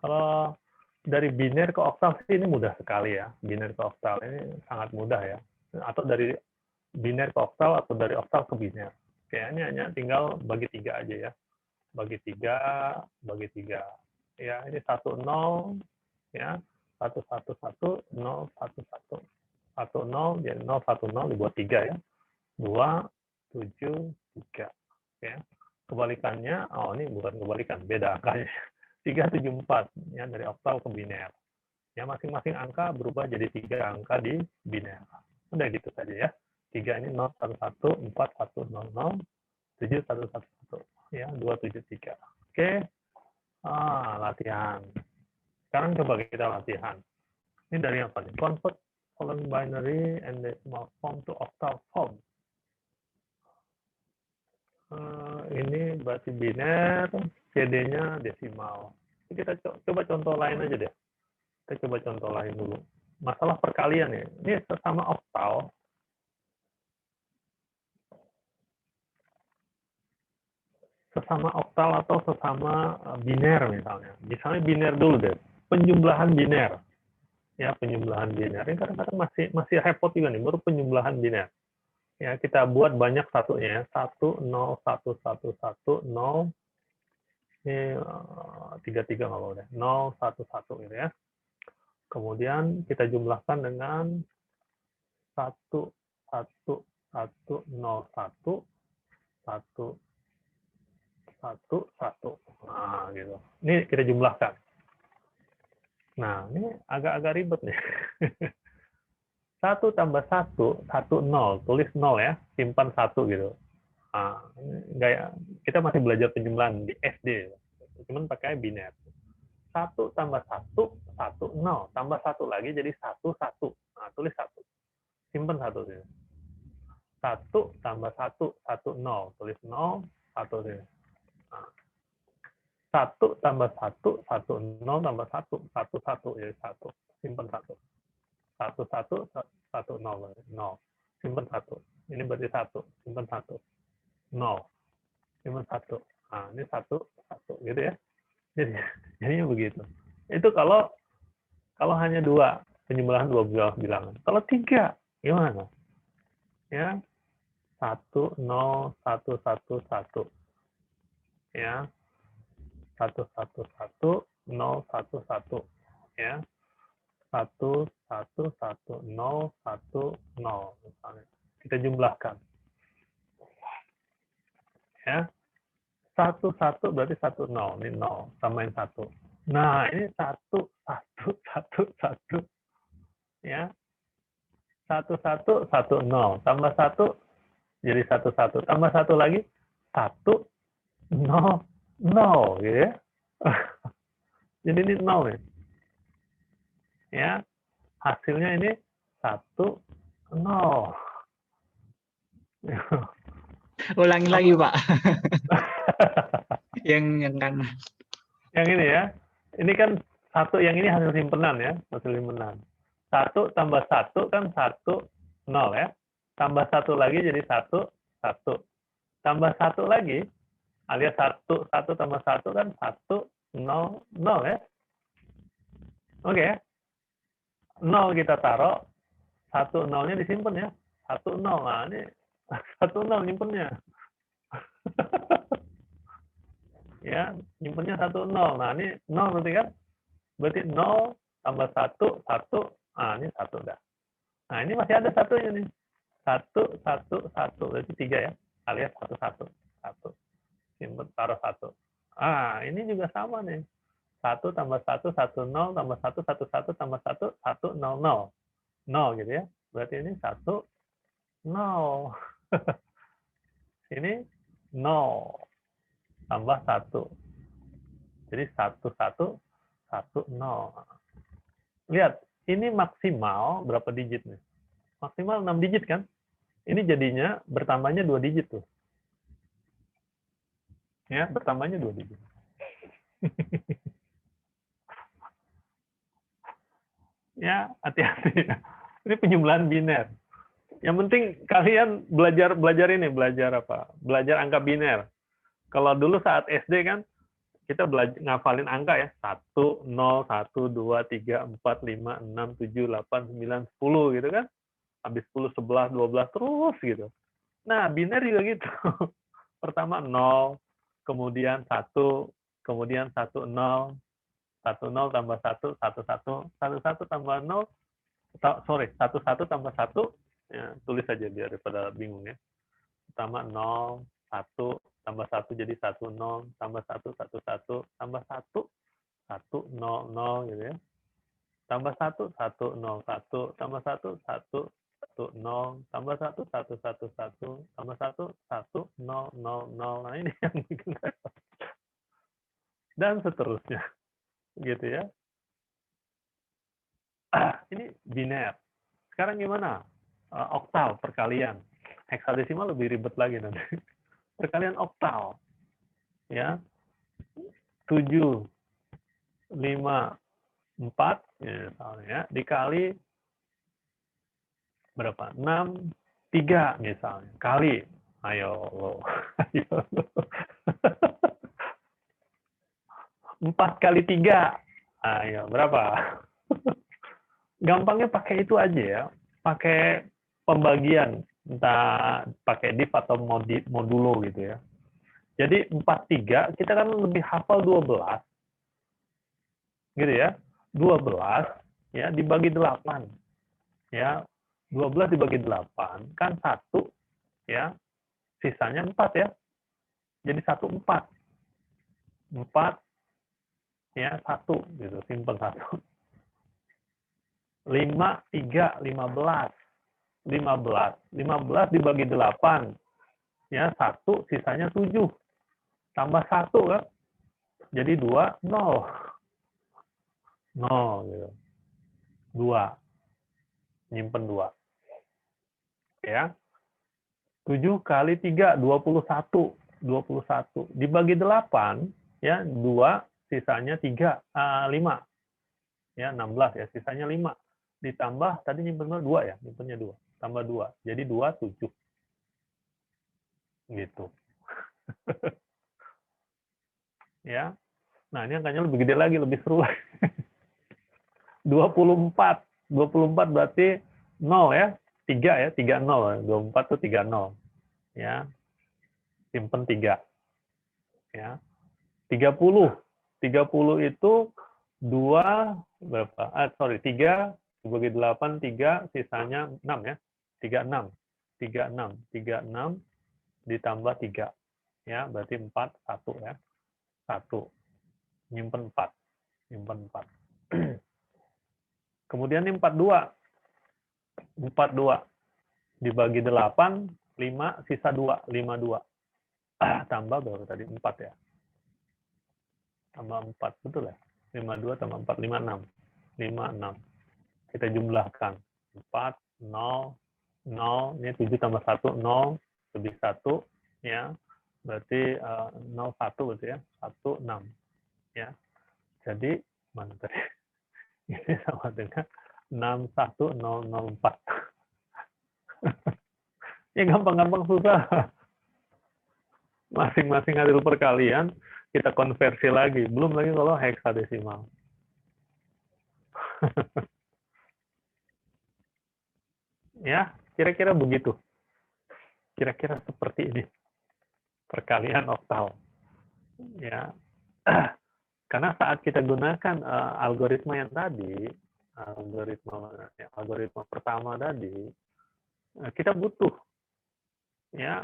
Speaker 1: Kalau dari biner ke oktal sih ini mudah sekali ya. Biner ke oktal ini sangat mudah ya. Atau dari biner ke oktal atau dari oktal ke biner. Kayaknya hanya tinggal bagi 3 aja ya. Bagi 3, bagi 3. Ya, ini 10 ya. 111 0 11 10 jadi 010 dibuat 3 ya. 2 7 3 ya. Kebalikannya, oh ini bukan kebalikan, beda angkanya. 374 ya, dari oktal ke biner. Ya, masing-masing angka berubah jadi 3 angka di biner. Udah gitu saja ya. 3 ini 011 4100 7111 ya, 273. Oke. Latihan. Sekarang coba kita latihan. Ini dari apa nih? Convert following binary and decimal form to octal form. Ini berarti biner, CD-nya desimal. Kita coba contoh lain aja deh. Kita coba contoh lain dulu. Masalah perkalian ya. Ini sesama oktal. Sesama oktal atau sesama biner misalnya. Misalnya biner dulu deh. Penjumlahan biner. Ya, penjumlahan biner. Ini kadang-kadang masih repot juga nih, baru penjumlahan biner. Ya, kita buat banyak satunya ya. 1 0 1 1 1 0 ini 33 nggak boleh. 0 1 1 gitu ya. Kemudian kita jumlahkan dengan 1 1 1 0 1 1 1 1. Nah, gitu. Ini kita jumlahkan. Nah, ini agak-agak ribet nih. 1 tambah 1, 0. Tulis 0 ya, simpan 1 gitu. Nah, kayak kita masih belajar penjumlahan di SD, cuman pakai biner. 1 tambah 1, 0. Tambah 1 lagi jadi 1, 1. Nah, tulis 1. Simpan 1 sini. 1 tambah 1, 0. Tulis 0, 1 sini. Nah, 1 tambah 1, 0 tambah 1, 1 jadi 1. Simpan 1. 1, 0. 0. Simpan 1. Ini berarti 1. Simpan 1. 0. Simpan 1. Nah, ini 1, 1. Gitu ya. Jadinya begitu. Itu kalau hanya 2, penjumlahan 2 bilangan. Kalau 3, gimana? Ya, 1, 0, 1, 1, 1. Ya, 1, 1, 1, 0, 1, 1. Ya, 1, 1, 1, 0, 1, 0. Misalnya. Kita jumlahkan. Ya, 1, 1 berarti 1, 0. Ini 0. Tambahin 1. Nah, ini 1, 1, 1, 1. Ya, 1, 1, 1, 0. Tambah 1, jadi 1, 1. Tambah 1 lagi, 1, 0, 0. Gitu ya. Jadi ini 0 nih. Ya, hasilnya ini 1, 0.
Speaker 3: Ulangi lagi, Pak. yang kan.
Speaker 1: Yang ini ya. Ini kan 1, yang ini hasil simpenan ya. Hasil simpenan. 1 tambah 1 kan 1, 0 ya. Tambah 1 lagi jadi 1, 1. Tambah 1 lagi, alias 1, 1 tambah 1 kan 1, 0, 0 ya. Oke ya. 0 kita taruh, 1 0-nya disimpan ya. 1, 0. Nah, ini 1, 0 nyimpennya. Ya, nyimpennya 1, 0. Nah, ini 0 berarti kan? Berarti 0 tambah 1, 1. Nah, ini 1 dah. Nah, ini masih ada satunya nih. 1, 1, 1. Berarti 3 ya. Alias 1, 1. 1. Simpen, taruh 1. Ah, ini juga sama nih. 1 tambah 1, 1, 0. Tambah 1, 1, 1. Tambah 1, 1, 0, 0. 0 gitu ya. Berarti ini 1, 0. Ini 0. Tambah 1. Jadi 1, 1, 1, 0. Lihat, ini maksimal berapa digit nih? Maksimal 6 digit kan? Ini jadinya bertambahnya 2 digit tuh. Ya, bertambahnya 2 digit. Ya, hati-hati. Ini penjumlahan biner. Yang penting kalian belajar ini, belajar apa? Belajar angka biner. Kalau dulu saat SD kan kita ngafalin angka ya. 1, 0, 1, 2, 3, 4, 5, 6, 7, 8, 9, 10 gitu kan. Habis 10, 11, 12 terus gitu. Nah, biner juga gitu. Pertama 0, kemudian 1, kemudian 1, 0, 1, 0 tambah 1, 1, 1, 1, 1 tambah 0, sorry, 1, 1 tambah 1, ya, tulis saja biar daripada bingung ya. Pertama 0, 1, tambah 1 jadi 1, 0, tambah 1, 1, 1, tambah 1, 1, 0, 0 gitu ya. Tambah 1, 1, 0, 1, tambah 1, 1, 1, 0, tambah 1, 1, 1, 1, tambah 1, 1, 0, 0, 0. Nah, ini yang bikin repot. Dan seterusnya. Gitu ya. Ini biner. Sekarang gimana? Oktal, perkalian. Heksadesimal lebih ribet lagi nanti. Perkalian oktal. Ya. 7, 5, 4, ya, misalnya, dikali berapa? 6, 3 misalnya. Kali. Ayo lo. Ayo lo. 4 kali 3. Ayo, berapa? Gampangnya pakai itu aja ya. Pakai pembagian. Entah pakai div atau modulo gitu ya. Jadi 4, 3, kita kan lebih hafal 12. Gitu ya. 12 ya dibagi 8. Ya. 12 dibagi 8 kan 1 ya. Sisanya 4 ya. Jadi 1, 4. 4 ya 1 gitu, simple 1. 5, 3, 15. 15 dibagi 8. Ya, 1 sisanya 7. Tambah 1 kan. Jadi 2, 0. 0 gitu. 2. Nyimpen 2. Ya. 7 kali 3, 21. 21. Dibagi 8, ya, 2 sisanya 3, 5. Ya, 16 ya, sisanya 5. Ditambah tadi nyimpen 2 ya, nyimpennya 2. Tambah 2. Jadi 2, 7. Gitu. Ya. Nah, ini angkanya lebih gede lagi, lebih seru lagi. 24. 24 berarti 0 ya. 3 ya, 30. 24 itu 30. Ya. Simpen 3. Ya. 30. 30 itu 2 berapa? 3 dibagi 8, 3 sisanya 6 ya. 36. 36. 36 ditambah 3. Ya, berarti 4, 1 ya. 1. Nyimpen 4. Nyimpen 4. Kemudian ini 42. 42 dibagi 8, 5 sisa 2, 52. Tambah berapa tadi? 4 ya. Tambah 4, betul ya? 52 tambah 4, 56. 56. Kita jumlahkan. 4, 0, 0. Ini 7 tambah 1, 0. Lebih 1. Ya. Berarti 0, 1 berarti ya. 1, 6. Ya. Jadi, mana tadi? Ini sama dengan 61004. Ya gampang-gampang susah. Masing-masing hasil perkalian kita konversi lagi. Belum lagi kalau heksadesimal. Ya, kira-kira begitu. Kira-kira seperti ini. Perkalian oktal. Ya. Karena saat kita gunakan algoritma yang tadi, algoritma pertama tadi, kita butuh ya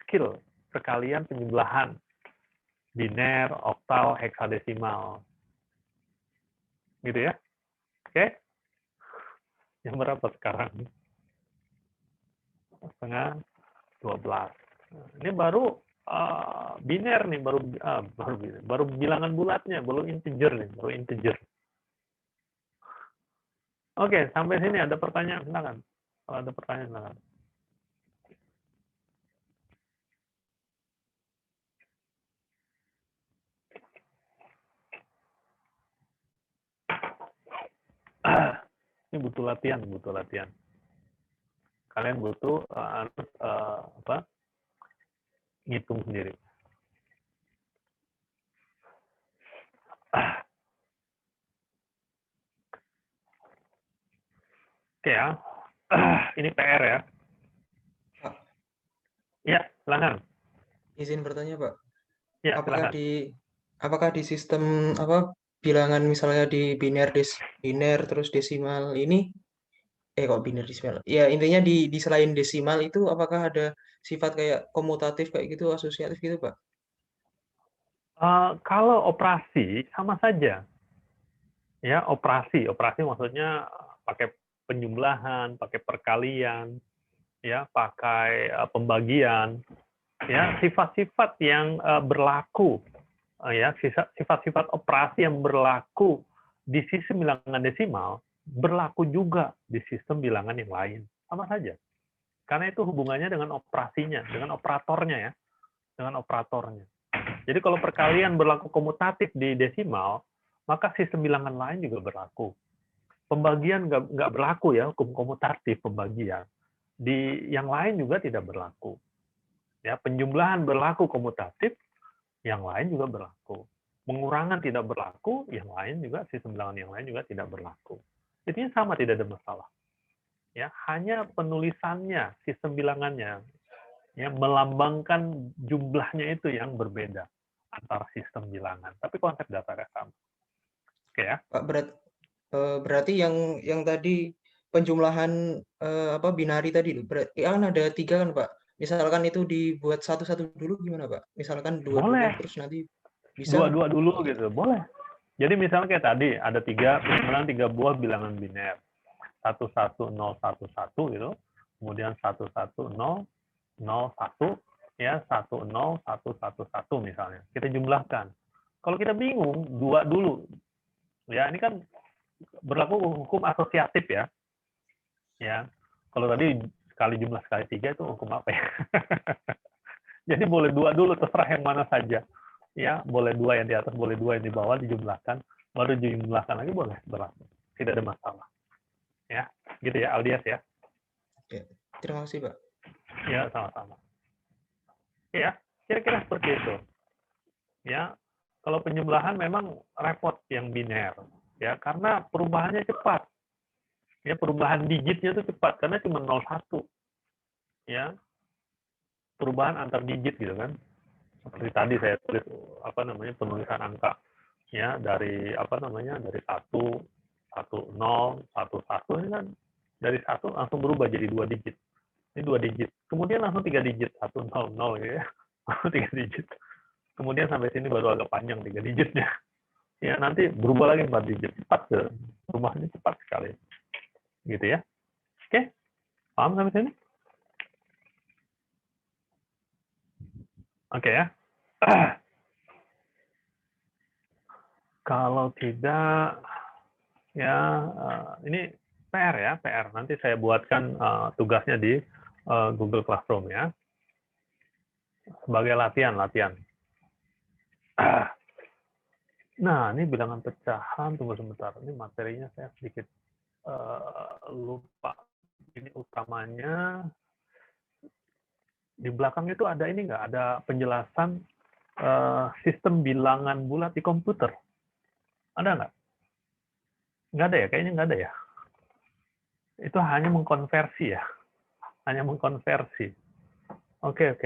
Speaker 1: skill perkalian penjumlahan biner, oktal, heksadesimal. Gitu ya. Oke? Yang berapa sekarang? Setengah 12. Ini baru biner nih, baru bilangan bulatnya, belum integer nih, baru integer. Oke, sampai sini ada pertanyaan, silakan. Kalau ada pertanyaan, silakan. Ini butuh latihan. Kalian butuh ngitung sendiri. Oke ya, ini PR ya.
Speaker 4: Pak,
Speaker 1: Ya, silakan.
Speaker 4: izin bertanya, Pak.
Speaker 1: Ya,
Speaker 4: Apakah
Speaker 1: silakan.
Speaker 4: apakah di sistem bilangan misalnya di biner terus desimal ini kok biner desimal? Ya, intinya di selain desimal itu apakah ada sifat kayak komutatif kayak gitu, asosiatif gitu, Pak?
Speaker 1: Kalau operasi sama saja. Ya, operasi maksudnya pakai penjumlahan, pakai perkalian, ya, pakai pembagian, ya, sifat-sifat yang berlaku, ya, sifat-sifat operasi yang berlaku di sistem bilangan desimal berlaku juga di sistem bilangan yang lain, sama saja. Karena itu hubungannya dengan operasinya, dengan operatornya ya, dengan operatornya. Jadi kalau perkalian berlaku komutatif di desimal, maka sistem bilangan lain juga berlaku. Pembagian nggak berlaku ya, hukum komutatif pembagian. Di yang lain juga tidak berlaku. Ya, penjumlahan berlaku komutatif, yang lain juga berlaku. Pengurangan tidak berlaku, yang lain juga sistem bilangan yang lain juga tidak berlaku. Intinya sama, tidak ada masalah. Ya, hanya penulisannya, sistem bilangannya, ya, melambangkan jumlahnya itu yang berbeda antara sistem bilangan. Tapi konsep dasarnya sama. Oke ya.
Speaker 4: Pak, berarti yang tadi penjumlahan binari tadi berarti kan ada 3 kan, Pak? Misalkan itu dibuat satu-satu dulu gimana, Pak? Misalkan 2 dulu
Speaker 1: Boleh.
Speaker 4: terus nanti bisa kan?
Speaker 1: Dua dulu gitu, boleh. Jadi misalnya kayak tadi ada tiga buah bilangan biner, 11011 gitu, kemudian 11001 ya 10111 misalnya. Kita jumlahkan. Kalau kita bingung, dua dulu. Ya, ini kan berlaku hukum asosiatif ya. Ya. Kalau tadi sekali jumlah sekali 3 itu hukum apa ya? Jadi boleh dua dulu, terserah yang mana saja. Ya, boleh 2 yang di atas, boleh 2 yang di bawah, dijumlahkan, baru dijumlahkan lagi boleh berlaku. Tidak ada masalah. Ya, gitu ya, Aldias ya.
Speaker 4: Oke, terima kasih, Pak.
Speaker 1: Ya, sama-sama. Ya, kira-kira seperti itu. Ya, kalau penjumlahan memang repot yang biner, ya, karena perubahannya cepat. Ya, perubahan digitnya itu cepat karena cuma 01. Ya, perubahan antar digit gitu kan. Seperti tadi saya tulis penulisan angka ya dari dari 1 10 11 ini kan dari 1 langsung berubah jadi 2 digit. Ini 2 digit. Kemudian langsung 3 digit 100 gitu ya. 3 digit. Kemudian sampai sini baru agak panjang 3 digitnya. Ya, nanti berubah lagi 4 digit. Cepat perubahannya cepat sekali. Gitu ya. Oke. Paham sampai sini? Oke ya. Kalau tidak, ya ini PR ya, PR. Nanti saya buatkan tugasnya di Google Classroom ya. Sebagai latihan. Nah, ini bilangan pecahan. Tunggu sebentar. Ini materinya saya sedikit lupa. Ini utamanya. Di belakang itu ada ini nggak? Ada penjelasan sistem bilangan bulat di komputer. Ada nggak? Nggak ada ya? Kayaknya nggak ada ya. Itu hanya mengkonversi ya. Hanya mengkonversi. Oke.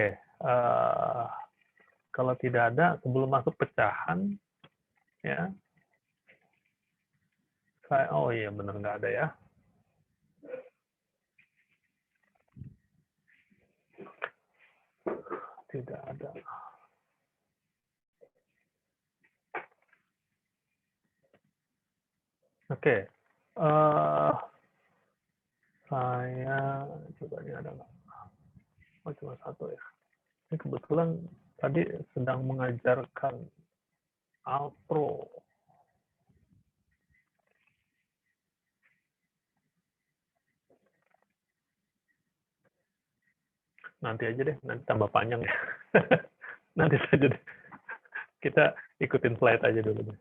Speaker 1: Kalau tidak ada, sebelum masuk pecahan, ya. Oh iya, benar nggak ada ya. Tidak ada. Oke. Saya coba ini ada nggak? Oh, cuma satu ya. Ini kebetulan tadi sedang mengajarkan Altro. Nanti aja deh, nanti tambah panjang ya. Nanti saja deh. Kita ikutin slide aja dulu deh.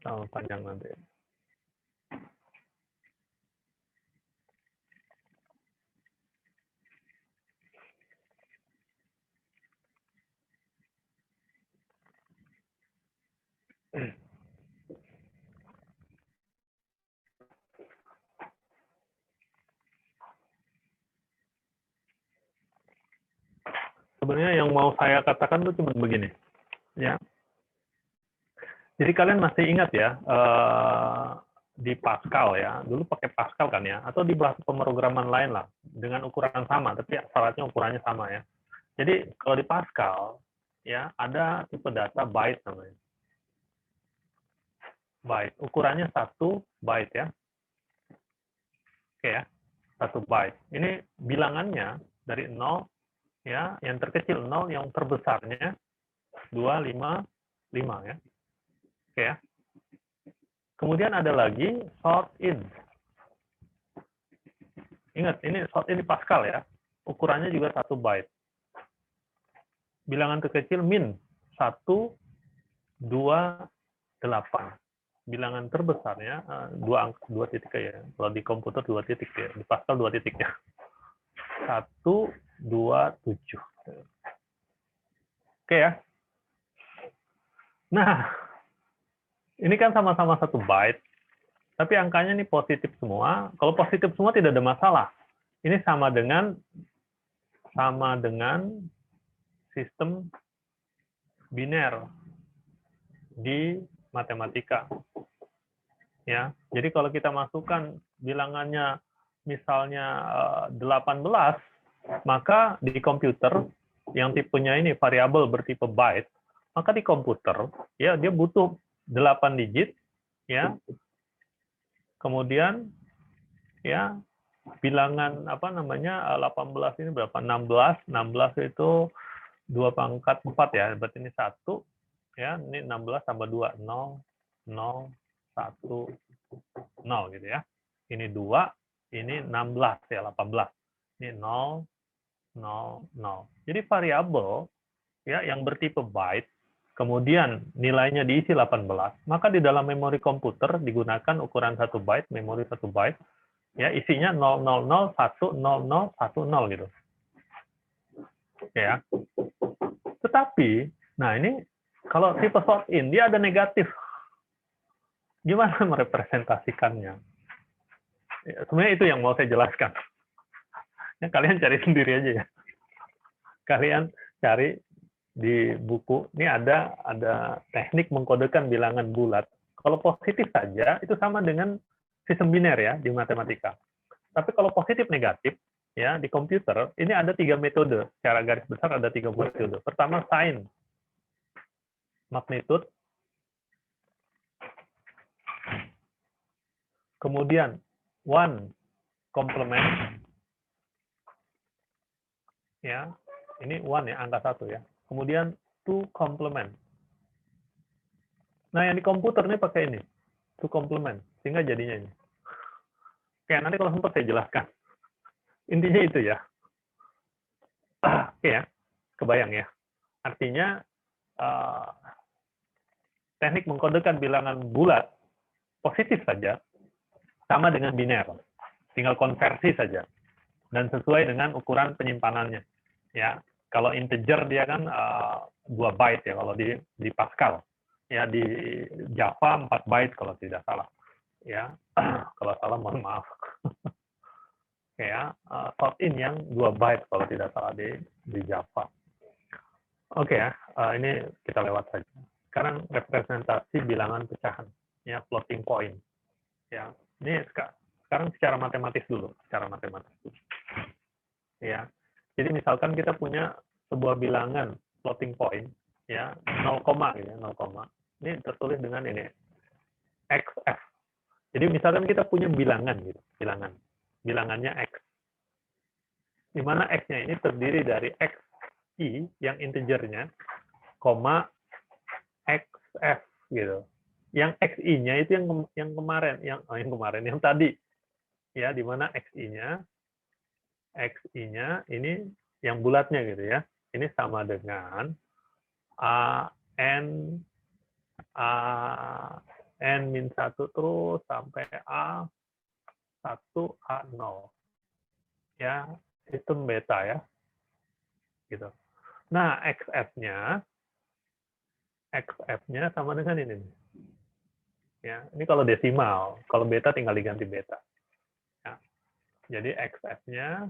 Speaker 1: Tambah panjang nanti. Sebenarnya yang mau saya katakan tuh cuma begini, ya. Jadi kalian masih ingat ya di Pascal ya, dulu pakai Pascal kan ya, atau di bahasa pemrograman lain lah dengan ukuran sama, tapi syaratnya ukurannya sama ya. Jadi kalau di Pascal ya ada tipe data byte namanya. Byte, ukurannya 1 byte ya. Oke ya, 1 byte. Ini bilangannya dari 0 ya, yang terkecil 0, yang terbesarnya 255 ya. Oke ya. Kemudian ada lagi sort in. Ingat, ini sort in di Pascal ya. Ukurannya juga 1 byte. Bilangan terkecil min 1, 2, 8. Bilangan terbesarnya 2 titik ya. Kalau di komputer 2 titik ya. Di Pascal 2 titiknya. 1, 2, 7. Oke ya. Nah, ini kan sama-sama 1 byte, tapi angkanya ini positif semua. Kalau positif semua tidak ada masalah. Ini sama dengan sistem biner di matematika. Ya, jadi kalau kita masukkan bilangannya misalnya 18, maka di komputer yang tipenya ini variabel bertipe byte, maka di komputer ya dia butuh 8 digit ya. Kemudian ya bilangan 18 ini berapa? 16 itu 2 pangkat 4 ya, berarti ini 1 ya, ini 16 tambah 2 0 0 1 0 gitu ya. Ini 2, ini 16 ya, 18. Ini 0 0 0. Jadi variabel ya yang bertipe byte kemudian nilainya diisi 18, maka di dalam memori komputer digunakan ukuran 1 byte, memori 1 byte ya, isinya 000 100 gitu. Ya. Tetapi, nah ini kalau tipe sort in dia ada negatif. Gimana merepresentasikannya? Ya, sebenarnya itu yang mau saya jelaskan. Ya, kalian cari sendiri aja ya. Kalian cari di buku. Ini ada teknik mengkodekan bilangan bulat. Kalau positif saja itu sama dengan sistem biner ya di matematika. Tapi kalau positif negatif ya di komputer ini ada 3 metode. Secara garis besar ada 3 metode. Pertama sign, magnitude. Kemudian one complement. Ya, ini one ya, angka 1 ya. Kemudian two complement. Nah, yang di komputer ini pakai ini, two complement, sehingga jadinya ini. Oke, nanti kalau sempat saya jelaskan. Intinya itu ya. Oke ya, kebayang ya. Artinya teknik mengkodekan bilangan bulat positif saja sama dengan biner. Tinggal konversi saja dan sesuai dengan ukuran penyimpanannya. Ya, kalau integer dia kan 2 byte ya kalau di Pascal. Ya, di Java 4 byte kalau tidak salah. Ya, kalau salah mohon maaf. Ya, sort in yang 2 byte kalau tidak salah di Java. Oke ya, ini kita lewat saja. Sekarang representasi bilangan pecahan, ya floating point. Ya, ini sekarang secara matematis dulu, Ya, jadi misalkan kita punya sebuah bilangan floating point, ya 0, gitu ya, 0, ini tertulis dengan ini xf. Jadi misalkan kita punya bilangan gitu, bilangannya x, di mana x-nya ini terdiri dari xi yang integernya, koma xf gitu. Yang xi-nya itu yang kemarin, yang tadi, ya, di mana xi-nya ini yang bulatnya gitu ya. Ini sama dengan n-1 terus sampai A1, A0. Ya, sistem beta ya. Gitu. Nah, xf-nya sama dengan ini. Ya, ini kalau desimal, kalau beta tinggal diganti beta. Ya. Jadi xf-nya,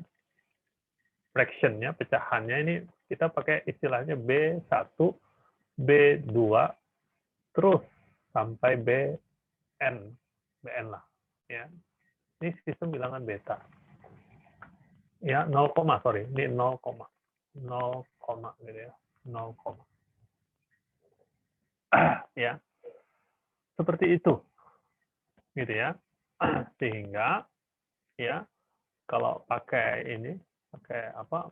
Speaker 1: fraction-nya, pecahannya ini kita pakai istilahnya B1, B2, terus sampai BN lah. Ya. Ini sistem bilangan beta. Ya, 0, sorry, ini 0, 0, gitu ya, 0, ya, seperti itu, gitu ya, sehingga ya kalau pakai ini, pakai apa,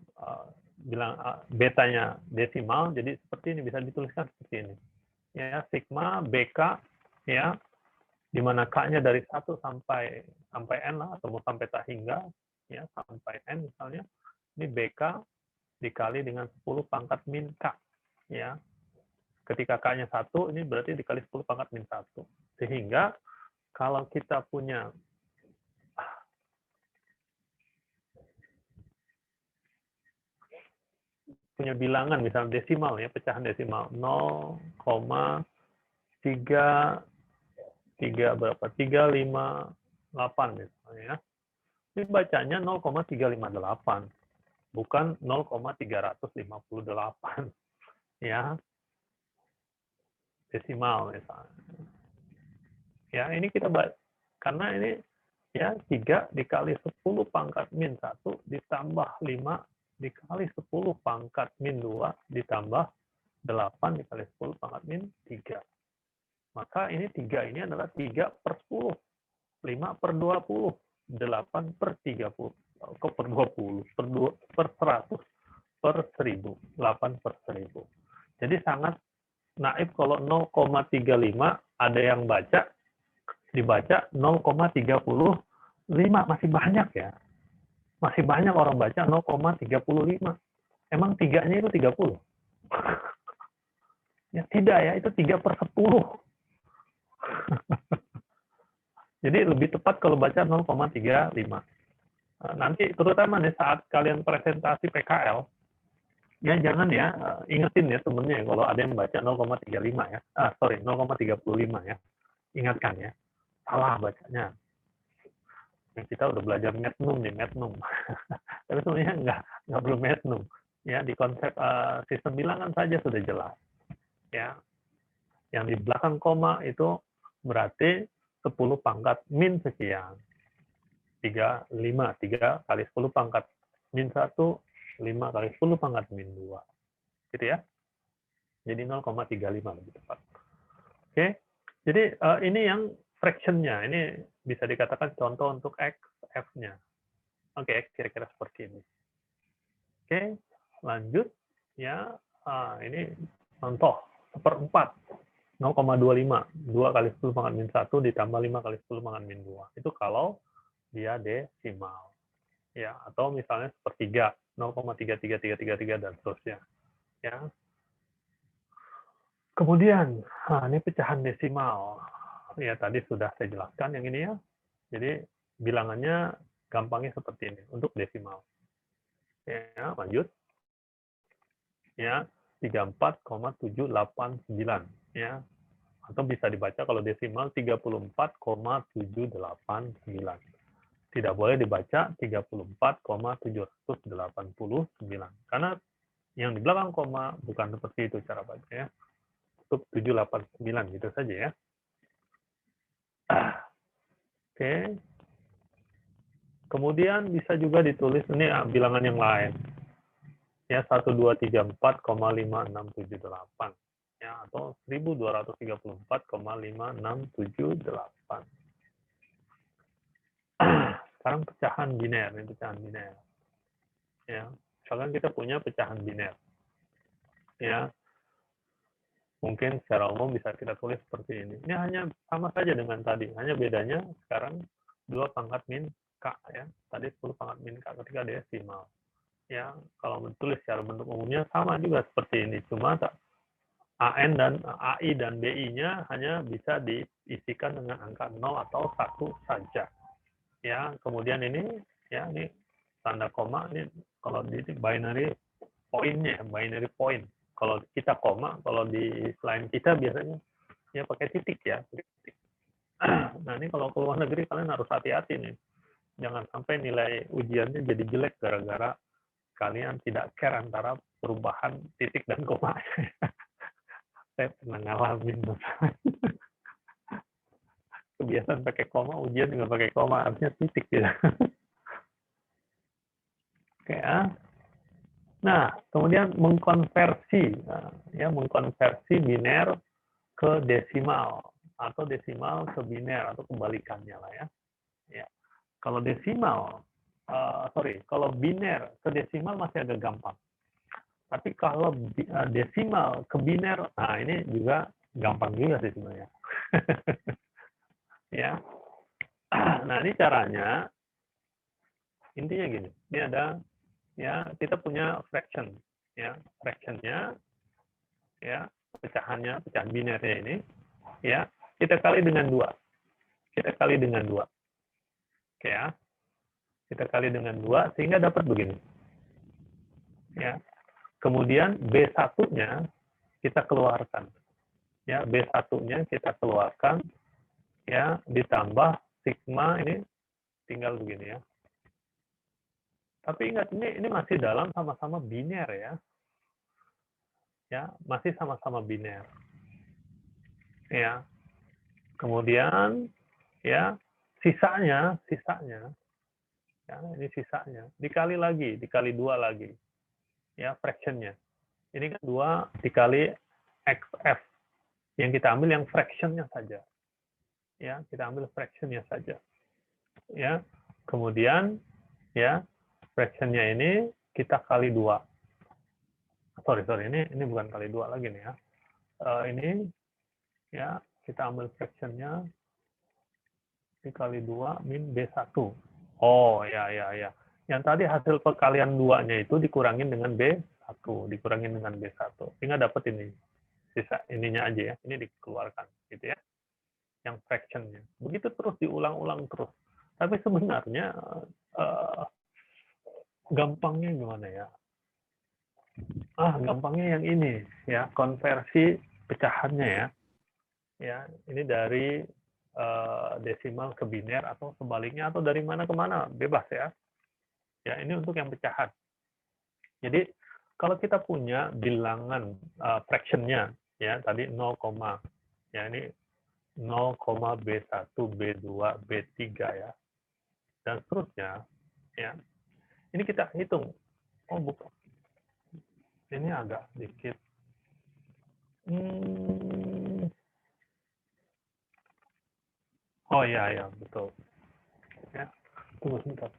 Speaker 1: bilang betanya desimal, jadi seperti ini bisa dituliskan seperti ini, ya sigma bk, ya, di mana k-nya dari 1 sampai n lah, atau mau sampai tak hingga, ya sampai n misalnya, ini bk dikali dengan 10 pangkat min k, ya. Ketika k-nya 1, ini berarti dikali 10 pangkat min 1. Sehingga kalau kita punya bilangan, misalnya desimal, ya pecahan desimal 0,3 berapa? 358 misalnya, ya. Ini bacanya 0,358, bukan 0,358, ya. Desimal misalnya. Ya, ini kita karena ini ya 3 dikali 10 pangkat min 1 ditambah 5 dikali 10 pangkat min 2 ditambah 8 dikali 10 pangkat min 3. Maka ini 3 ini adalah 3 per 10. 5 per 20. 8 per 30. Kok per 20? Per 100. Per 1000. 8 per 1000. Jadi sangat naif kalau 0,35 ada yang dibaca 0,35. Masih banyak ya. Masih banyak orang baca 0,35. Emang 3-nya itu 30? Ya tidak ya, itu 3 per 10. Jadi lebih tepat kalau baca 0,35. Nanti terutama nih saat kalian presentasi PKL, ya jangan ya, ingetin ya temennya kalau ada yang baca 0,35 ya. 0,35 ya. Ingatkan ya, salah bacanya. Yang kita udah belajar metnum nih, metnum. Tapi sebenarnya nggak perlu metnum. Ya, di konsep sistem bilangan saja sudah jelas. Ya, yang di belakang koma itu berarti 10 pangkat min sekian. 3 kali 10 pangkat min 1, 5 kali 10 pangkat min 2. Gitu ya. Jadi 0,35 lebih tepat. Oke. Jadi ini yang fraction-nya. Ini bisa dikatakan contoh untuk X, F-nya. Oke, kira-kira seperti ini. Oke, lanjut. Ya, ini contoh. 1/4. 0,25. 2 kali 10 pangkat min 1 ditambah 5 kali 10 pangkat min 2. Itu kalau dia desimal. Ya, atau misalnya sepertiga. 0,33333 dan seterusnya. Ya. Kemudian, ini pecahan desimal. Ya, tadi sudah saya jelaskan yang ini ya. Jadi, bilangannya gampangnya seperti ini untuk desimal. Ya, lanjut. Ya, 34,789 ya. Atau bisa dibaca kalau desimal 34,789. Tidak boleh dibaca 34,789 karena yang di belakang koma bukan seperti itu cara bacanya. Cukup 789 gitu saja ya. Oke. Kemudian bisa juga ditulis ini bilangan yang lain. Ya, 1234,5678 ya, atau 1234,5678. Sekarang pecahan biner, ini pecahan biner. Ya, misalkan kita punya pecahan biner. Ya. Mungkin secara umum bisa kita tulis seperti ini. Ini hanya sama saja dengan tadi, hanya bedanya sekarang 2 pangkat min K ya. Tadi 10 pangkat min K ketika desimal. Ya, kalau menulis secara bentuk umumnya sama juga seperti ini, cuma AN dan AI dan BI-nya hanya bisa diisikan dengan angka 0 atau 1 saja. Ya, kemudian ini ya, ini tanda koma ini kalau di binary point-nya, binary point. Kalau kita koma, kalau di selain kita biasanya ya pakai titik ya. Nah, ini kalau ke luar negeri kalian harus hati-hati nih. Jangan sampai nilai ujiannya jadi jelek gara-gara kalian tidak care antara perubahan titik dan koma. Saya pernah ngalamin. Kebiasaan pakai koma, ujian juga pakai koma, harusnya titik ya. Oke ya. Nah, kemudian mengkonversi biner ke desimal atau desimal ke biner atau kebalikannya lah ya. Ya. Kalau desimal kalau biner ke desimal masih agak gampang. Tapi kalau desimal ke biner, nah ini juga gampang juga sih sebenarnya. Ya. Nah, ini caranya. Intinya gini, ini ada ya, kita punya fraction ya. Fractionnya ya, pecahan binernya ini ya, kita kali dengan 2. Oke ya. Kita kali dengan 2 sehingga dapat begini. Ya. Kemudian B1-nya kita keluarkan. Ya, B1-nya kita keluarkan ya, ditambah sigma ini tinggal begini ya. Tapi ingat ini masih dalam sama-sama biner ya. Ya, masih sama-sama biner. Ya. Kemudian ya, sisanya ya, ini sisanya dikali 2 lagi ya, fractionnya Ini kan 2 dikali XF. Yang kita ambil yang fraction-nya saja. Ya, kita ambil fraction-nya saja. Ya. Kemudian ya, fraction-nya ini kita kali 2. Sorry, ini bukan kali 2 lagi nih ya. Ini ya, kita ambil fraction-nya dikali 2 min B1. Oh, ya. Yang tadi hasil perkalian 2-nya itu dikurangin dengan B1, dikurangin dengan B1. Sehingga dapat ini. Sisa ininya aja ya. Ini dikeluarkan gitu ya. Yang fraction-nya. Begitu terus diulang-ulang terus. Tapi sebenarnya gampangnya gimana ya? Gampangnya yang ini ya, konversi pecahannya ya. Ya, ini dari desimal ke biner atau sebaliknya atau dari mana ke mana, bebas ya. Ya, ini untuk yang pecahan. Jadi kalau kita punya bilangan fraction-nya ya, tadi 0, ya ini 0, B1, B2, B3 ya. Dan seterusnya ya. Ini kita hitung. Oh, bukan. Ini agak sedikit oh ya betul ya. Tunggu sebentar.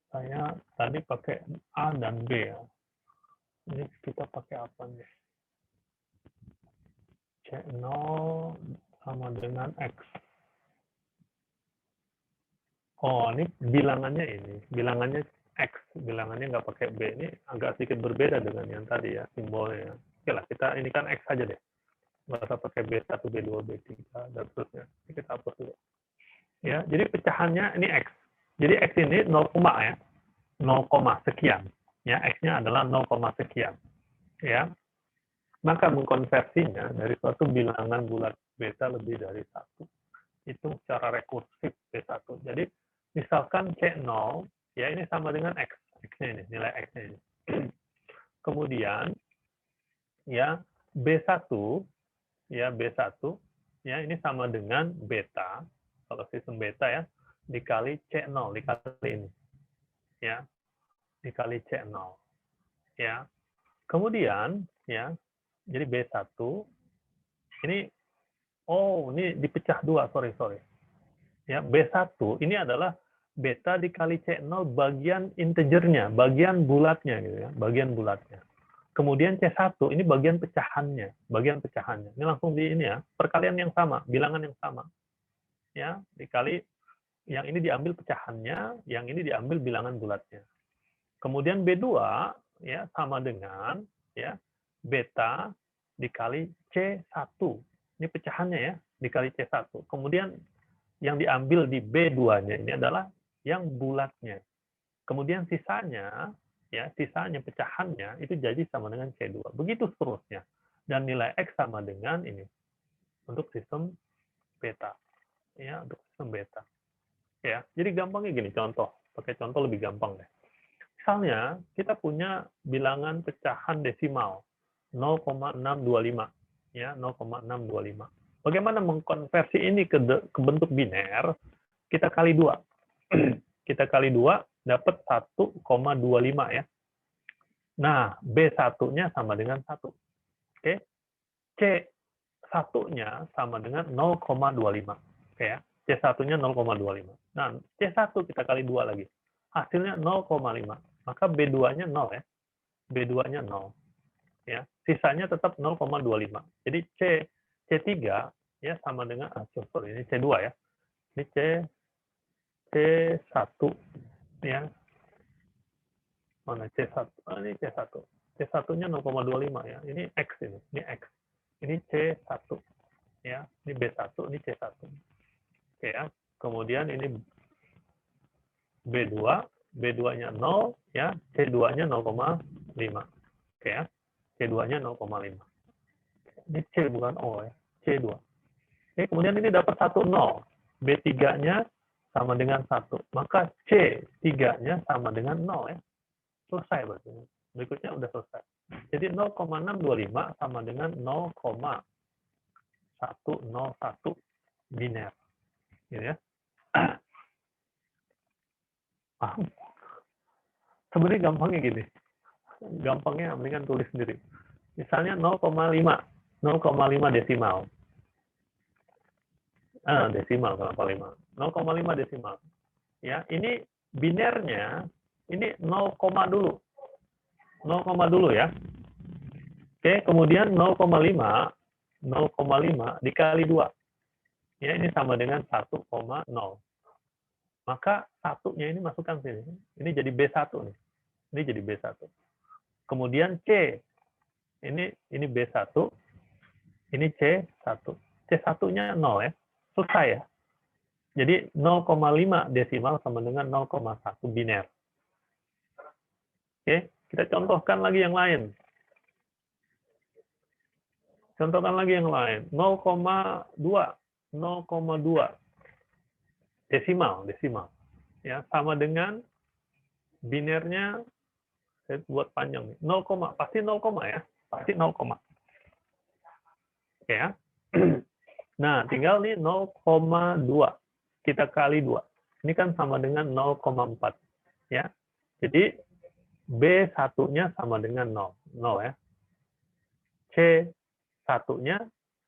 Speaker 1: Saya tadi pakai A dan B ya. Ini kita pakai apa nih? C0 sama dengan X. Oh, ini bilangannya X, bilangannya nggak pakai B. Ini agak sedikit berbeda dengan yang tadi ya, simbolnya. Oke lah, kita ini kan X saja deh. Nggak usah pakai B1, B2, B3, dan seterusnya. Ini kita hapus dulu. Ya, jadi pecahannya ini X. Jadi X ini 0, ya. 0, sekian. Ya, X-nya adalah 0, sekian. Ya. Maka mengkonversinya dari suatu bilangan bulat beta lebih dari 1. Hitung secara rekursif B1. Jadi, misalkan C0, ya ini sama dengan X. X-nya ini, nilai X-nya ini. Kemudian, ya, B1, ya, ini sama dengan beta, kalau sistem beta ya, dikali C0, dikali ini. Ya, dikali C0. Ya. Kemudian, ya, jadi B1, ini dipecah 2, sorry. Ya, B1 ini adalah beta dikali C0 bagian integernya, bagian bulatnya gitu ya, bagian bulatnya. Kemudian C1 ini bagian pecahannya. Ini langsung di ini ya, perkalian yang sama, bilangan yang sama. Ya, dikali yang ini diambil pecahannya, yang ini diambil bilangan bulatnya. Kemudian B2 ya sama dengan ya beta dikali C1. Ini pecahannya ya, dikali C1. Kemudian yang diambil di B2-nya ini adalah yang bulatnya. Kemudian sisanya pecahannya itu jadi sama dengan C2. Begitu seterusnya. Dan nilai X sama dengan ini untuk sistem beta. Ya, untuk sistem beta. Ya, jadi gampangnya gini, pakai contoh lebih gampang deh. Misalnya kita punya bilangan pecahan desimal 0,625 ya, 0,625. Bagaimana mengkonversi ini ke bentuk biner? Kita kali 2. Kita kali 2 dapat 1,25 ya. Nah, B1-nya sama dengan 1. Oke. C1-nya sama dengan 0,25. Oke ya. C1-nya 0,25. Nah, C1 kita kali 2 lagi. Hasilnya 0,5. Maka B2-nya 0 ya. B2-nya 0. Ya. Sisanya tetap 0,25. Jadi C3 ya sama dengan ini C2 ya. Ini C1 ya. Mana C1? Ini C1. C1-nya 0,25 ya. Ini X ini. Ini X. Ini C1 ya. Ini B1, ini C1. Oke ya. Kemudian ini B2, B2-nya 0 ya, C2-nya 0,5. Oke ya. C2-nya 0,5. Ini C bukan O ya. C2. Oke, kemudian ini dapat 1, 0. B3-nya sama dengan 1. Maka C3-nya sama dengan 0 ya. Selesai berarti. Berikutnya udah selesai. Jadi 0,625 sama dengan 0,101 biner. Gitu ya. Sebenarnya gampangnya gini. gampangnya mendingan tulis sendiri. Misalnya 0,5 desimal. Desimal kenapa 5? 0,5 desimal. Ya, ini binernya ini 0, dulu. 0, dulu ya. Oke, kemudian 0,5 dikali 2. Ya, ini sama dengan 1,0. Maka satunya ini masukkan sini. Ini jadi B1 nih. Ini jadi B1. Kemudian C. Ini B1. Ini C1. C1-nya 0 ya. Selesai ya. Jadi 0,5 desimal sama dengan 0,1 biner. Oke, kita contohkan lagi yang lain. Contohkan lagi yang lain. 0,2 desimal. Ya, sama dengan binernya, saya buat panjang nih. 0, pasti 0, ya. Pasti 0. Oke ya. Nah, tinggal nih 0,2. Kita kali 2. Ini kan sama dengan 0,4. Ya. Jadi B1-nya sama dengan 0 ya. C1-nya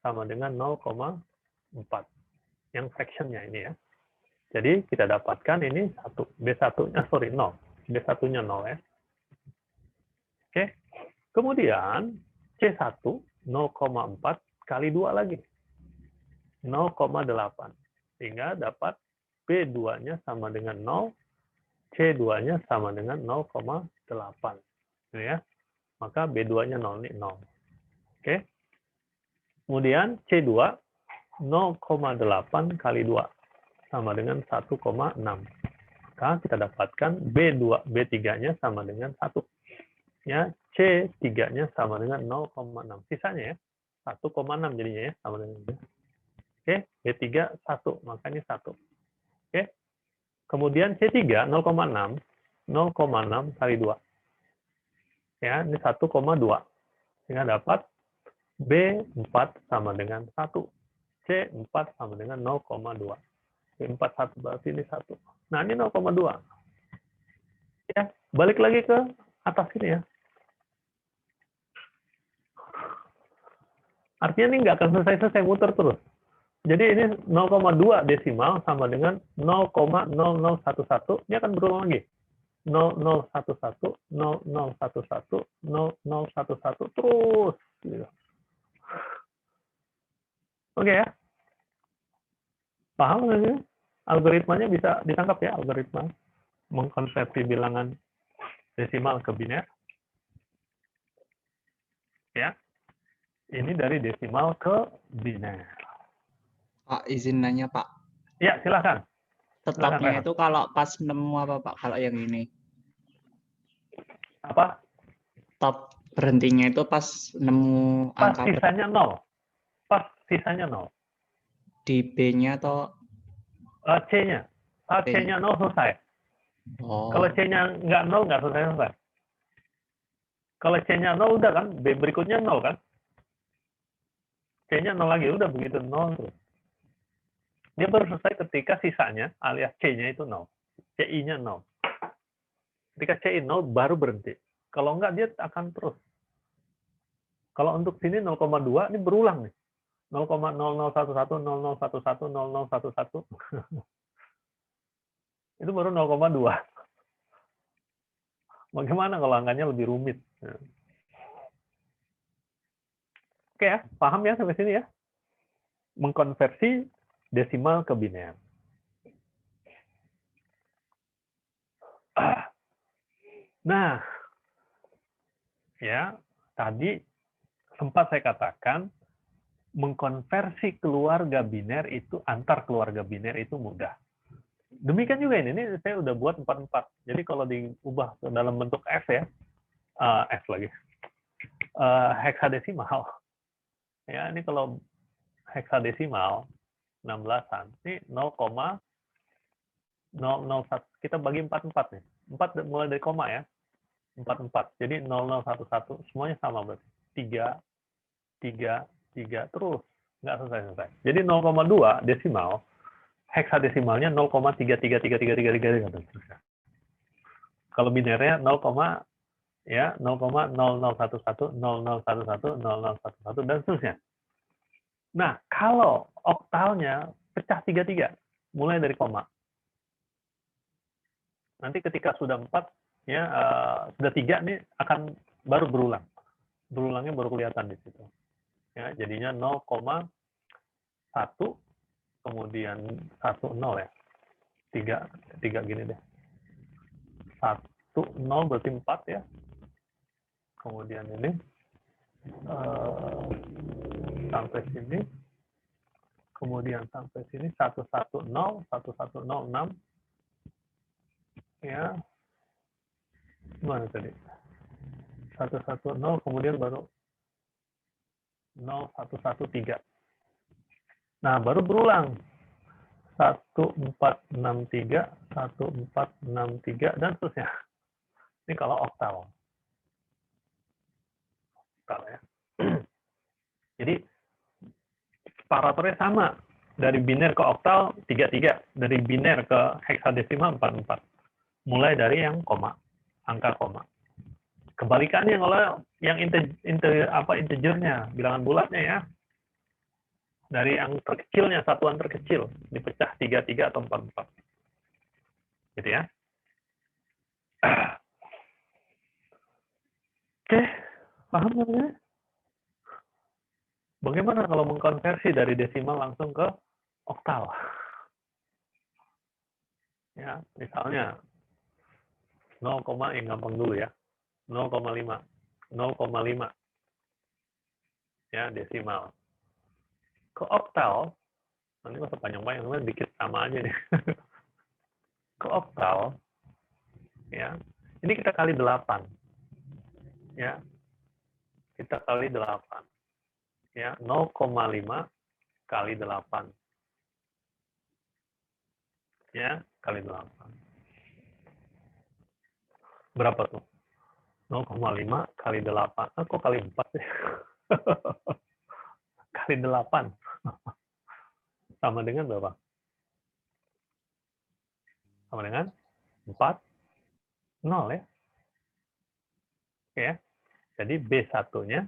Speaker 1: sama dengan 0,4. Yang fraction-nya ini ya. Jadi kita dapatkan ini 1. B1-nya, 0. B1-nya 0 ya. Oke. Kemudian C1, 0,4 kali 2 lagi. 0,8. Sehingga dapat B2-nya sama dengan 0, C2-nya sama dengan 0,8. Ini ya. Maka B2-nya 0, ini 0. Oke. Kemudian C2, 0,8 kali 2. Sama dengan 1,6. Maka kita dapatkan B3-nya sama dengan 1. Ya, C3-nya sama dengan 0,6. Sisanya ya, 1,6 jadinya ya, sama dengan ini. Oke, B3 1, maka ini 1. Oke. Kemudian C3 0,6 kali 2. Ya, ini 1,2. Sehingga dapat B4 sama dengan 1. C4 sama dengan 0,2. B4 1 berarti ini 1. Nah, ini 0,2. Ya, balik lagi ke atas ini ya. Artinya ini nggak akan selesai muter terus. Jadi ini 0,2 desimal sama dengan 0,0011. Ini akan berulang lagi. 0011, 0011, 0011 terus. Gitu. Oke ya. Paham nggak sih? Algoritmanya bisa ditangkap ya, algoritma mengkonversi bilangan desimal ke biner. Ya. Ini dari desimal ke biner.
Speaker 3: Pak, izin nanya, Pak.
Speaker 1: Ya, silakan.
Speaker 3: Tetapnya itu kalau pas nemu apa, Pak? Kalau yang ini.
Speaker 1: Apa?
Speaker 3: Top berhentinya itu pas nemu
Speaker 1: Pas
Speaker 3: angka
Speaker 1: sisanya 0. Pas sisanya 0.
Speaker 3: di B-nya atau
Speaker 1: C-nya. Saat C-nya 0 selesai.
Speaker 3: oh.
Speaker 1: Kalau C-nya nggak 0, nggak selesai. Kalau C-nya 0, udah kan? B berikutnya 0 kan? C-nya 0 lagi, udah begitu 0 terus. Dia baru selesai ketika sisanya alias C-nya itu 0. CI-nya 0. Ketika CI 0 baru berhenti. Kalau enggak dia akan terus. Kalau untuk sini 0,2 ini berulang nih. 0,0011, 0011, 0011. Itu baru 0,2. Bagaimana kalau angkanya lebih rumit? Oke ya, paham ya sampai sini ya? Mengkonversi desimal ke biner. Nah, ya tadi sempat saya katakan mengkonversi keluarga biner itu antar keluarga biner itu mudah. Demikian juga ini saya udah buat 4-4. Jadi kalau diubah dalam bentuk F ya, F lagi, heksadesimal. Ya ini kalau heksadesimal 16-an. Ini 0,001. Kita bagi 4-4 nih. 4 mulai dari koma ya. 4-4. Jadi 0011 semuanya sama berarti. 3 terus. Nggak selesai. Jadi 0,2 desimal, heksadesimalnya 0,3333333. Kalau binernya 0,33333. ya 0,0011, 0011, 0011 dan seterusnya. Nah, kalau oktalnya pecah 33, mulai dari koma. Nanti ketika sudah 4, ya sudah 3 nih akan baru berulang. Berulangnya baru kelihatan di situ. Ya, jadinya 0,1 kemudian 10 ya. 3 gini deh. 10 berarti 4 ya. Kemudian ini sampai sini. Kemudian sampai sini 110, 1106. Ya. Mana tadi? 110 kemudian baru 0113. Nah, baru berulang. 1463, 1463 dan seterusnya. Ini kalau oktal. Oktal ya. Jadi parameternya sama. Dari biner ke oktal 33, dari biner ke heksadesimal 44. Mulai dari yang koma, angka koma. Kebalikannya kalau yang integernya, bilangan bulatnya ya. Dari yang terkecilnya, satuan terkecil, dipecah 33 atau 44. Gitu ya. Oke, paham namanya? Bagaimana kalau mengkonversi dari desimal langsung ke oktal? Ya, misalnya 0, yang gampang dulu ya. 0,5. 0,5. Ya, desimal. Ke oktal, nanti masa panjang-panjang, dikit sama aja nih. Ke oktal, ya, ini kita kali 8. Ya, kita kali 8. Ya, 0,5 kali 8. Ya, kali 8. Berapa tuh? 0,5 kali 8. Kok kali 4 ya? Kali 8. Sama dengan berapa? Sama dengan 4, 0 ya. Oke ya. Jadi B1-nya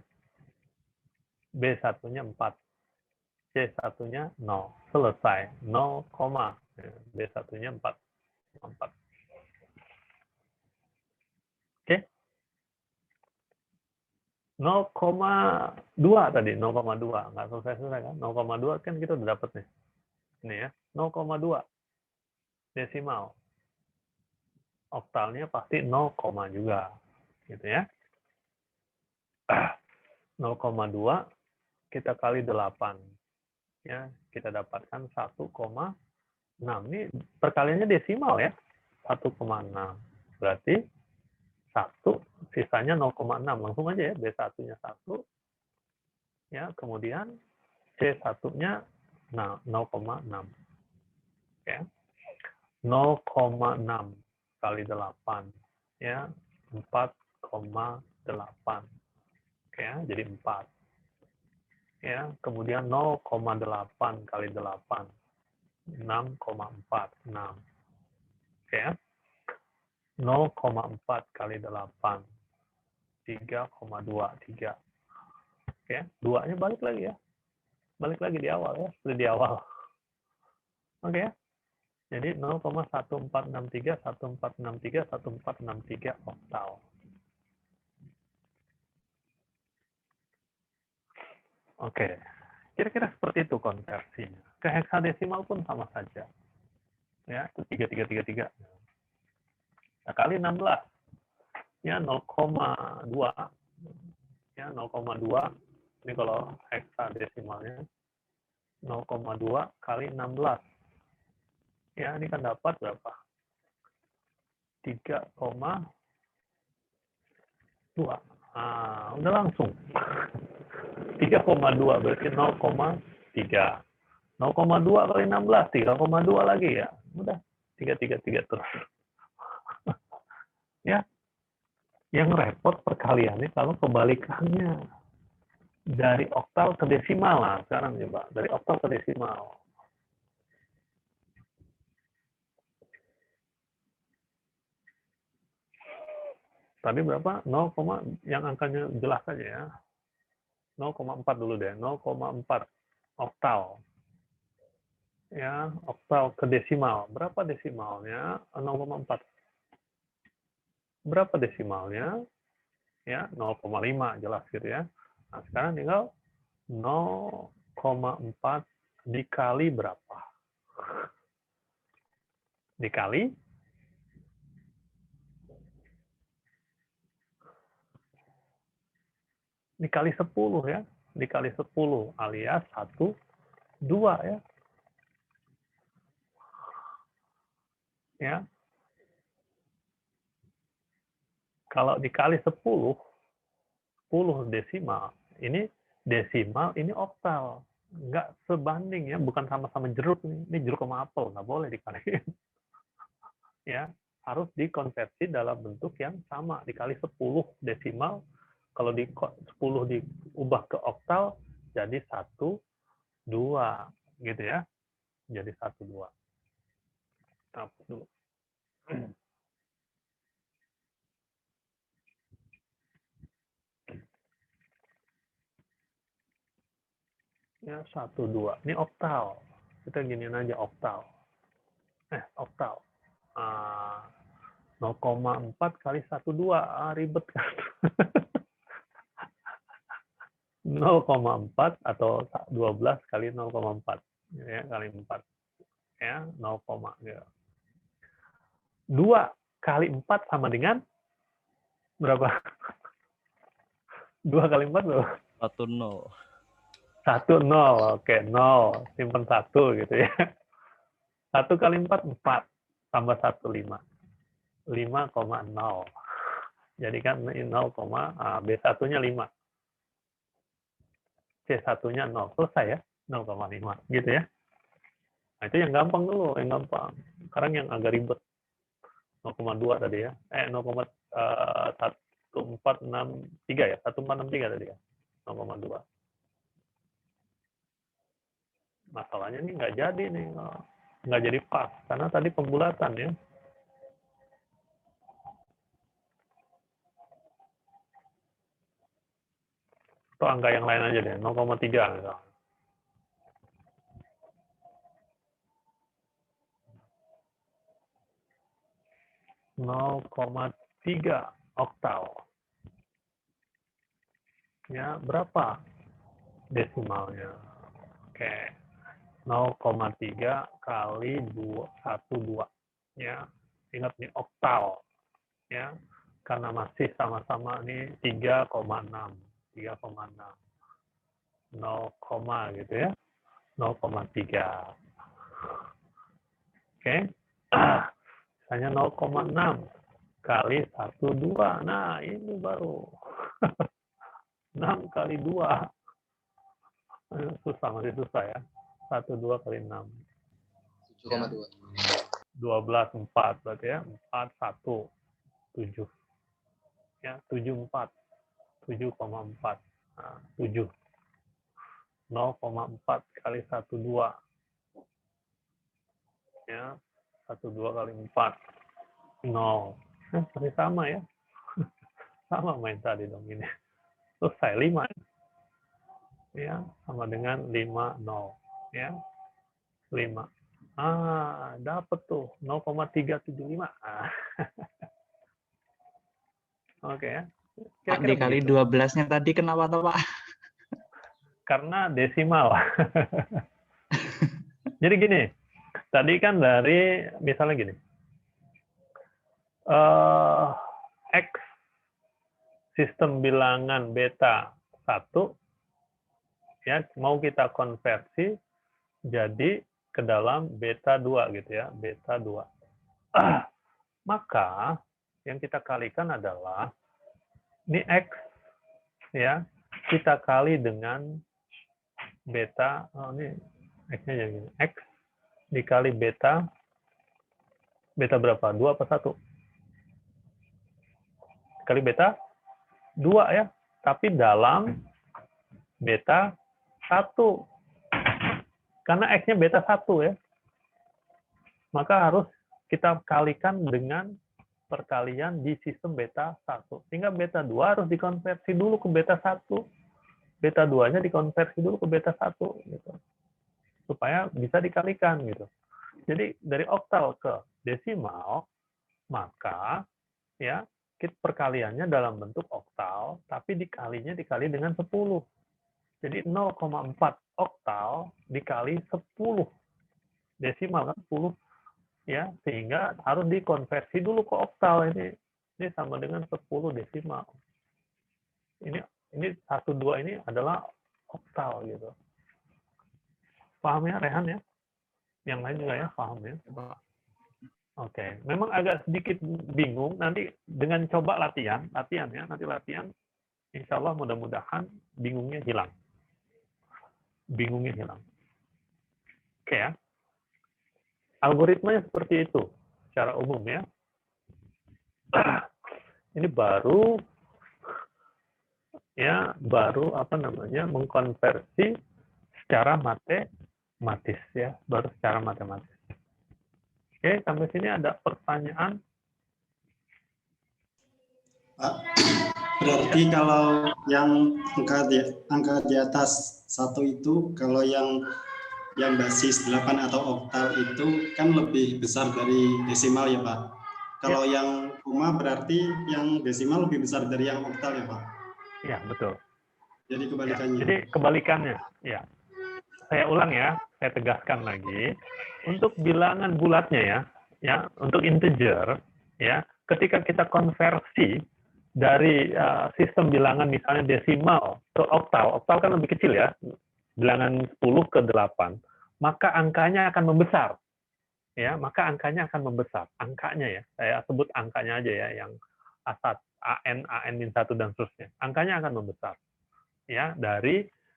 Speaker 1: 4. C1-nya 0. Selesai. 0, B1-nya 4. Oke. 0,2 tadi. 0,2. Nggak selesai-selesai kan? 0,2 kan kita udah dapet nih. Ini ya. 0,2. Desimal. Oktalnya pasti 0, juga. Gitu ya. 0,2 kita kali 8. Ya, kita dapatkan 1,6. Ini perkaliannya desimal ya. 1,6. Berarti 1, sisanya 0,6. Langsung aja ya, B1-nya 1. Ya, kemudian C1-nya 0,6. Ya. 0,6 kali 8. Ya, 4,8. Oke, ya, jadi 4. Ya, kemudian 0,8 kali 8. 6,46. Oke ya. 0,4 kali 8. 3,23. Oke, 2-nya balik lagi ya. Balik lagi di awal ya, seperti di awal. Oke ya. Jadi 0,1463, 1463, 1463 oktal. Oke. Kira-kira seperti itu konversinya. Ke heksadesimal pun sama saja. Ya, itu 3333. Nah, kali 16. Ya, 0,2. Ya, 0,2. Ini kalau heksadesimalnya. 0,2 kali 16. Ya, ini kan dapat berapa? 3,2. Nah, udah langsung. 3,2 berarti 0,3. 0,2 kali 16, 3,2 lagi ya. Udah, 333 terus. Ya, yang repot perkaliannya kalau kebalikannya. Dari oktal ke desimal lah sekarang coba. Dari oktal ke desimal. Tadi berapa? 0, yang angkanya jelas saja ya. 0,4 dulu deh. 0,4 oktal. Ya, oktal ke desimal. Berapa desimalnya? 0,4. Berapa desimalnya? Ya, 0,5 jelas gitu ya. Nah, sekarang tinggal 0,4 dikali berapa? Dikali dikali 10 ya. Dikali 10 alias 1, 2 ya. Ya. Kalau dikali 10 desimal, ini desimal, ini oktal. Nggak sebanding ya, bukan sama-sama jeruk nih. Ini jeruk sama apel, nggak boleh dikaliin. Ya, harus dikonversi dalam bentuk yang sama, dikali 10 desimal. Kalau 10 diubah ke oktal, jadi 1, 2. Gitu ya. Jadi 1, 2. Hapus dulu. Ya, 1, 2. Ini oktal. Kita giniin aja oktal. Oktal. 0,4 kali 1, 2. Ribet kan? 0,4 atau 12 kali 0,4. Ya, kali 4. Ya, 0, ya. 2 kali 4 sama dengan berapa? 2 kali 4 berapa?
Speaker 2: 1-0.
Speaker 1: 1, 0. Oke, 0. Simpan 1 gitu ya. 1 kali 4, 4. Tambah 1, 5. 5,0. Jadi kan 0, B1-nya 5. C1-nya 0. Selesai ya. 0,5. Gitu ya. Nah, itu yang gampang dulu. Yang gampang. Sekarang yang agak ribet. 0,2 tadi ya. 1463 ya. 1463 tadi ya. 0,2. Masalahnya ini nggak jadi nih. Nggak jadi pas. Karena tadi pembulatan ya. Atau angka yang lain aja deh. 0,3 misalnya. 0,3 oktal. Ya, berapa desimalnya? Oke. 0,3 kali 1, 2. Ya, ingat nih oktal. Ya, karena masih sama-sama nih 3,6. 3,6. 0, gitu ya. 0,3. Oke. Misalnya 0,6 kali 1, 2. Nah, ini baru. 6 kali 2. Susah, masih susah ya. 1, 2 kali 6.
Speaker 4: 7,2.
Speaker 1: 12, 4 berarti ya. 4, 1, 7. Ya, 7, 4. 7,4. Nah, 7. 0,4 kali 1, 2. Ya, 1, 2 kali 4. 0. Masih sama ya. Sama main tadi dong ini. Selesai 5. Ya, sama dengan 5, 0. Ya, 5. Dapat tuh 0,375. Oke ya.
Speaker 3: Pak,
Speaker 1: Kira-kira
Speaker 3: dikali
Speaker 1: begitu.
Speaker 3: 12-nya tadi kenapa tuh, Pak?
Speaker 1: Karena desimal. Jadi gini, tadi kan dari misalnya gini. X sistem bilangan beta 1 ya mau kita konversi jadi ke dalam beta 2 gitu ya, beta 2. Maka yang kita kalikan adalah ini X ya, kita kali dengan beta, ini X-nya jadi gini. X dikali beta berapa? 2 apa 1? Kali beta 2 ya, tapi dalam beta 1. Karena X-nya beta 1 ya. Maka harus kita kalikan dengan perkalian di sistem beta 1. Sehingga beta 2 harus dikonversi dulu ke beta 1. Beta 2-nya dikonversi dulu ke beta 1 gitu. Supaya bisa dikalikan gitu. Jadi dari oktal ke desimal, maka ya perkaliannya dalam bentuk oktal, tapi dikali dengan 10. Jadi 0,4 oktal dikali 10 desimal kan 10 ya, sehingga harus dikonversi dulu ke oktal. Ini sama dengan 10 desimal. Ini 1,2 ini adalah oktal gitu. Paham ya Rehan ya? Yang lain juga ya paham ya? Oke, memang agak sedikit bingung, nanti dengan coba latihan ya, nanti latihan, insya Allah mudah-mudahan bingungnya hilang. Oke ya. Algoritmanya seperti itu, secara umum ya. Ini baru mengkonversi secara matematis ya, baru secara matematis. Oke, sampai sini ada pertanyaan?
Speaker 5: Pak, berarti kalau yang angka di atas 1 itu, kalau yang basis 8 atau oktal itu kan lebih besar dari desimal ya Pak? Kalau yang koma berarti yang desimal lebih besar dari yang oktal ya Pak?
Speaker 1: Ya, betul.
Speaker 5: Jadi kebalikannya.
Speaker 1: Jadi kebalikannya, ya. Saya ulang ya, saya tegaskan lagi. Untuk bilangan bulatnya ya, untuk integer, ya, ketika kita konversi dari sistem bilangan misalnya desimal ke oktal kan lebih kecil ya, bilangan 10 ke 8, maka angkanya akan membesar. Ya, maka angkanya akan membesar. Angkanya ya, saya sebut angkanya aja ya, yang AN-1 dan seterusnya. Angkanya akan membesar. Ya,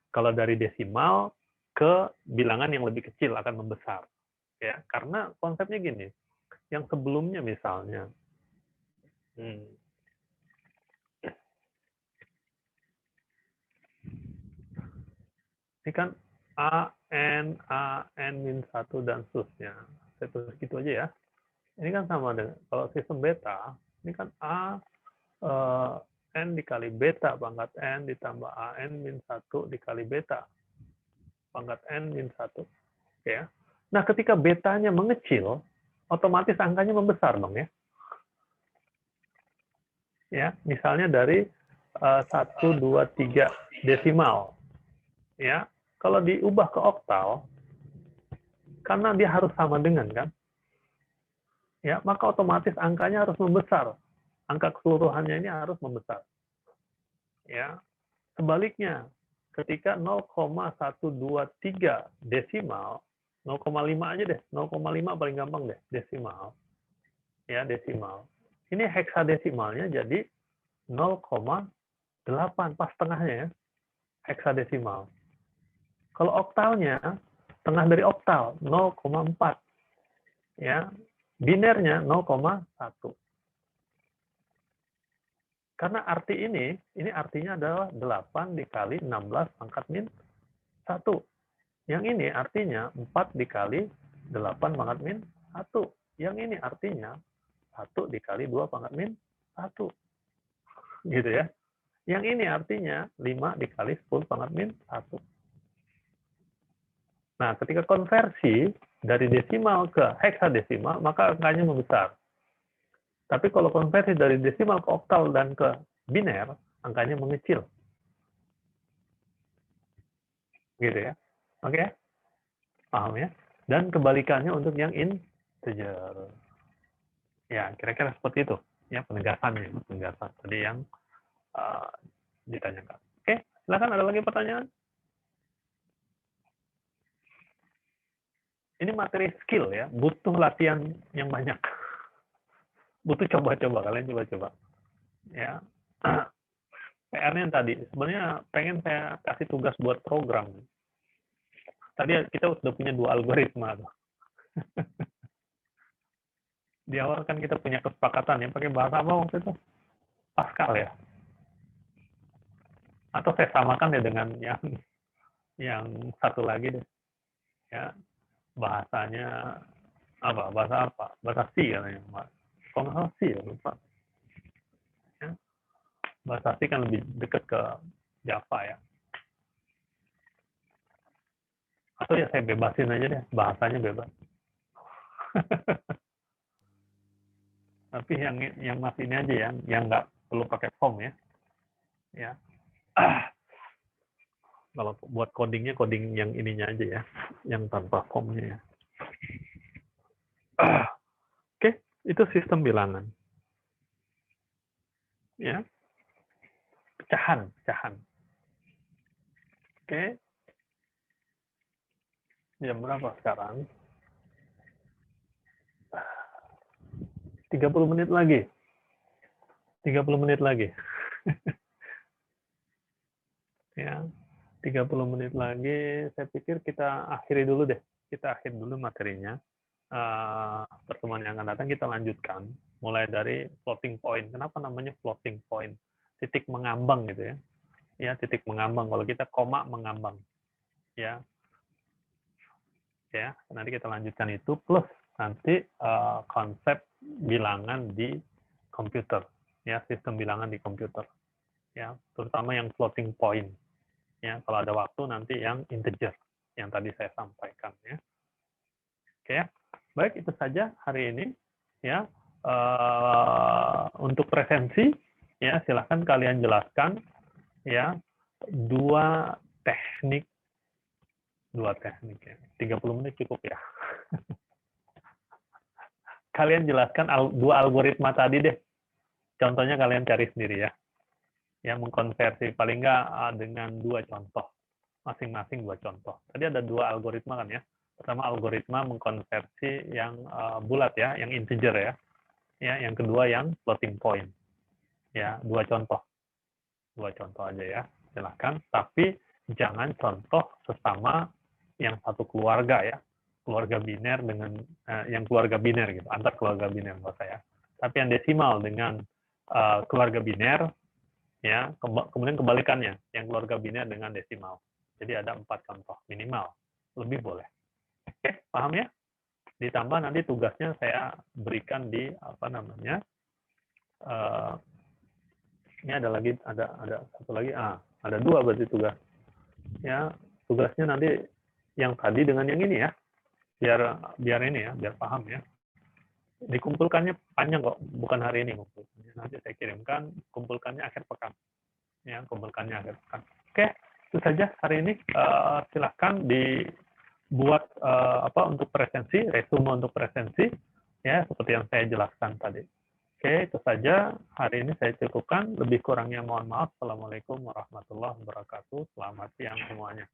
Speaker 1: kalau dari desimal ke bilangan yang lebih kecil akan membesar. Ya, karena konsepnya gini. Yang sebelumnya misalnya ini kan AN-1 dan seterusnya. Saya tulis gitu aja ya. Ini kan sama dengan kalau sistem beta, ini kan N dikali beta pangkat N ditambah AN-1 dikali beta pangkat N-1. Oke ya. Nah, ketika betanya mengecil, otomatis angkanya membesar dong ya. Ya, misalnya dari 1, 2, 3 desimal. Ya, kalau diubah ke oktal, karena dia harus sama dengan kan, ya maka otomatis angkanya harus membesar. Angka keseluruhannya ini harus membesar. Ya, sebaliknya, ketika 0,123 desimal, 0,5 aja deh, 0,5 paling gampang deh desimal. Ya, desimal. Ini heksadesimalnya jadi 0,8 pas tengahnya ya, heksadesimal. Kalau oktalnya tengah dari oktal 0,4 ya, binernya 0,1. Karena arti ini artinya adalah 8 dikali 16 pangkat min 1. Yang ini artinya 4 dikali 8 pangkat min 1. Yang ini artinya 1 dikali 2 pangkat min 1. Gitu ya. Yang ini artinya 5 dikali 10 pangkat min 1. Nah, ketika konversi dari desimal ke heksadesimal, maka angkanya membesar. Tapi kalau konversi dari desimal ke oktal dan ke biner, angkanya mengecil. Gitu ya. Oke? Paham ya? Dan kebalikannya untuk yang integer. Ya, kira-kira seperti itu. Ya, penegasannya. Penegasan tadi yang ditanyakan. Oke, silakan ada lagi pertanyaan? Ini materi skill ya, butuh latihan yang banyak. Butuh coba-coba, kalian coba-coba. Ya. PR-nya tadi, sebenarnya pengen saya kasih tugas buat program. Tadi kita sudah punya 2 algoritma. Di awal kan kita punya kesepakatan ya, pakai bahasa apa waktu itu? Pascal ya? Atau saya samakan ya dengan yang satu lagi deh. Ya, bahasanya apa? Bahasa C katanya, Pak. Kalau nggak salah sih ya, lupa. Ya. Bahasa C kan lebih dekat ke Java ya. Atau ya saya bebasin aja deh, bahasanya bebas. Tapi yang masih ini aja yang nggak perlu pakai form ya. Ya. Kalau buat codingnya coding yang ininya aja ya, yang tanpa formnya ya. Oke, itu sistem bilangan. Ya. Pecahan. Oke. Jam berapa sekarang? 30 menit lagi. 30 menit lagi. Ya. 30 menit lagi, saya pikir kita akhiri dulu deh. Kita akhiri dulu materinya. Pertemuan yang akan datang kita lanjutkan. Mulai dari floating point. Kenapa namanya floating point? Titik mengambang gitu ya. Ya, titik mengambang. Kalau kita koma mengambang. Ya. Ya, nanti kita lanjutkan itu. Plus nanti konsep bilangan di komputer. Ya, sistem bilangan di komputer. Ya, terutama yang floating point. Ya, kalau ada waktu nanti yang integer yang tadi saya sampaikan ya. Oke ya. Baik, itu saja hari ini ya. Untuk presensi ya silahkan kalian jelaskan ya dua teknik ya. 30 menit cukup ya. Kalian jelaskan dua algoritma tadi deh. Contohnya kalian cari sendiri ya. Ya, mengkonversi paling nggak dengan dua contoh, masing-masing dua contoh. Tadi ada dua algoritma kan ya. Pertama algoritma mengkonversi yang bulat ya, yang integer ya. Ya, yang kedua yang floating point. Ya, dua contoh aja ya. Silahkan. Tapi jangan contoh sesama yang satu keluarga ya, keluarga biner dengan yang keluarga biner gitu, antar keluarga biner menurut saya. Tapi yang desimal dengan keluarga biner. Ya, kemudian kebalikannya, yang keluarga biner dengan desimal. Jadi ada 4 contoh minimal, lebih boleh. Oke, paham ya? Ditambah nanti tugasnya saya berikan di apa namanya? Ini ada lagi, ada satu lagi, ada 2 berarti tugas. Ya, tugasnya nanti yang tadi dengan yang ini ya, biar ini ya, biar paham ya. Dikumpulkannya panjang kok, bukan hari ini kumpulkannya. Nanti saya kirimkan, kumpulkannya akhir pekan. Ya, kumpulkannya akhir pekan. Oke, itu saja hari ini. Silahkan dibuat untuk presensi, resume untuk presensi, ya seperti yang saya jelaskan tadi. Oke, itu saja hari ini saya cukupkan. Lebih kurangnya mohon maaf. Assalamualaikum warahmatullahi wabarakatuh. Selamat siang semuanya.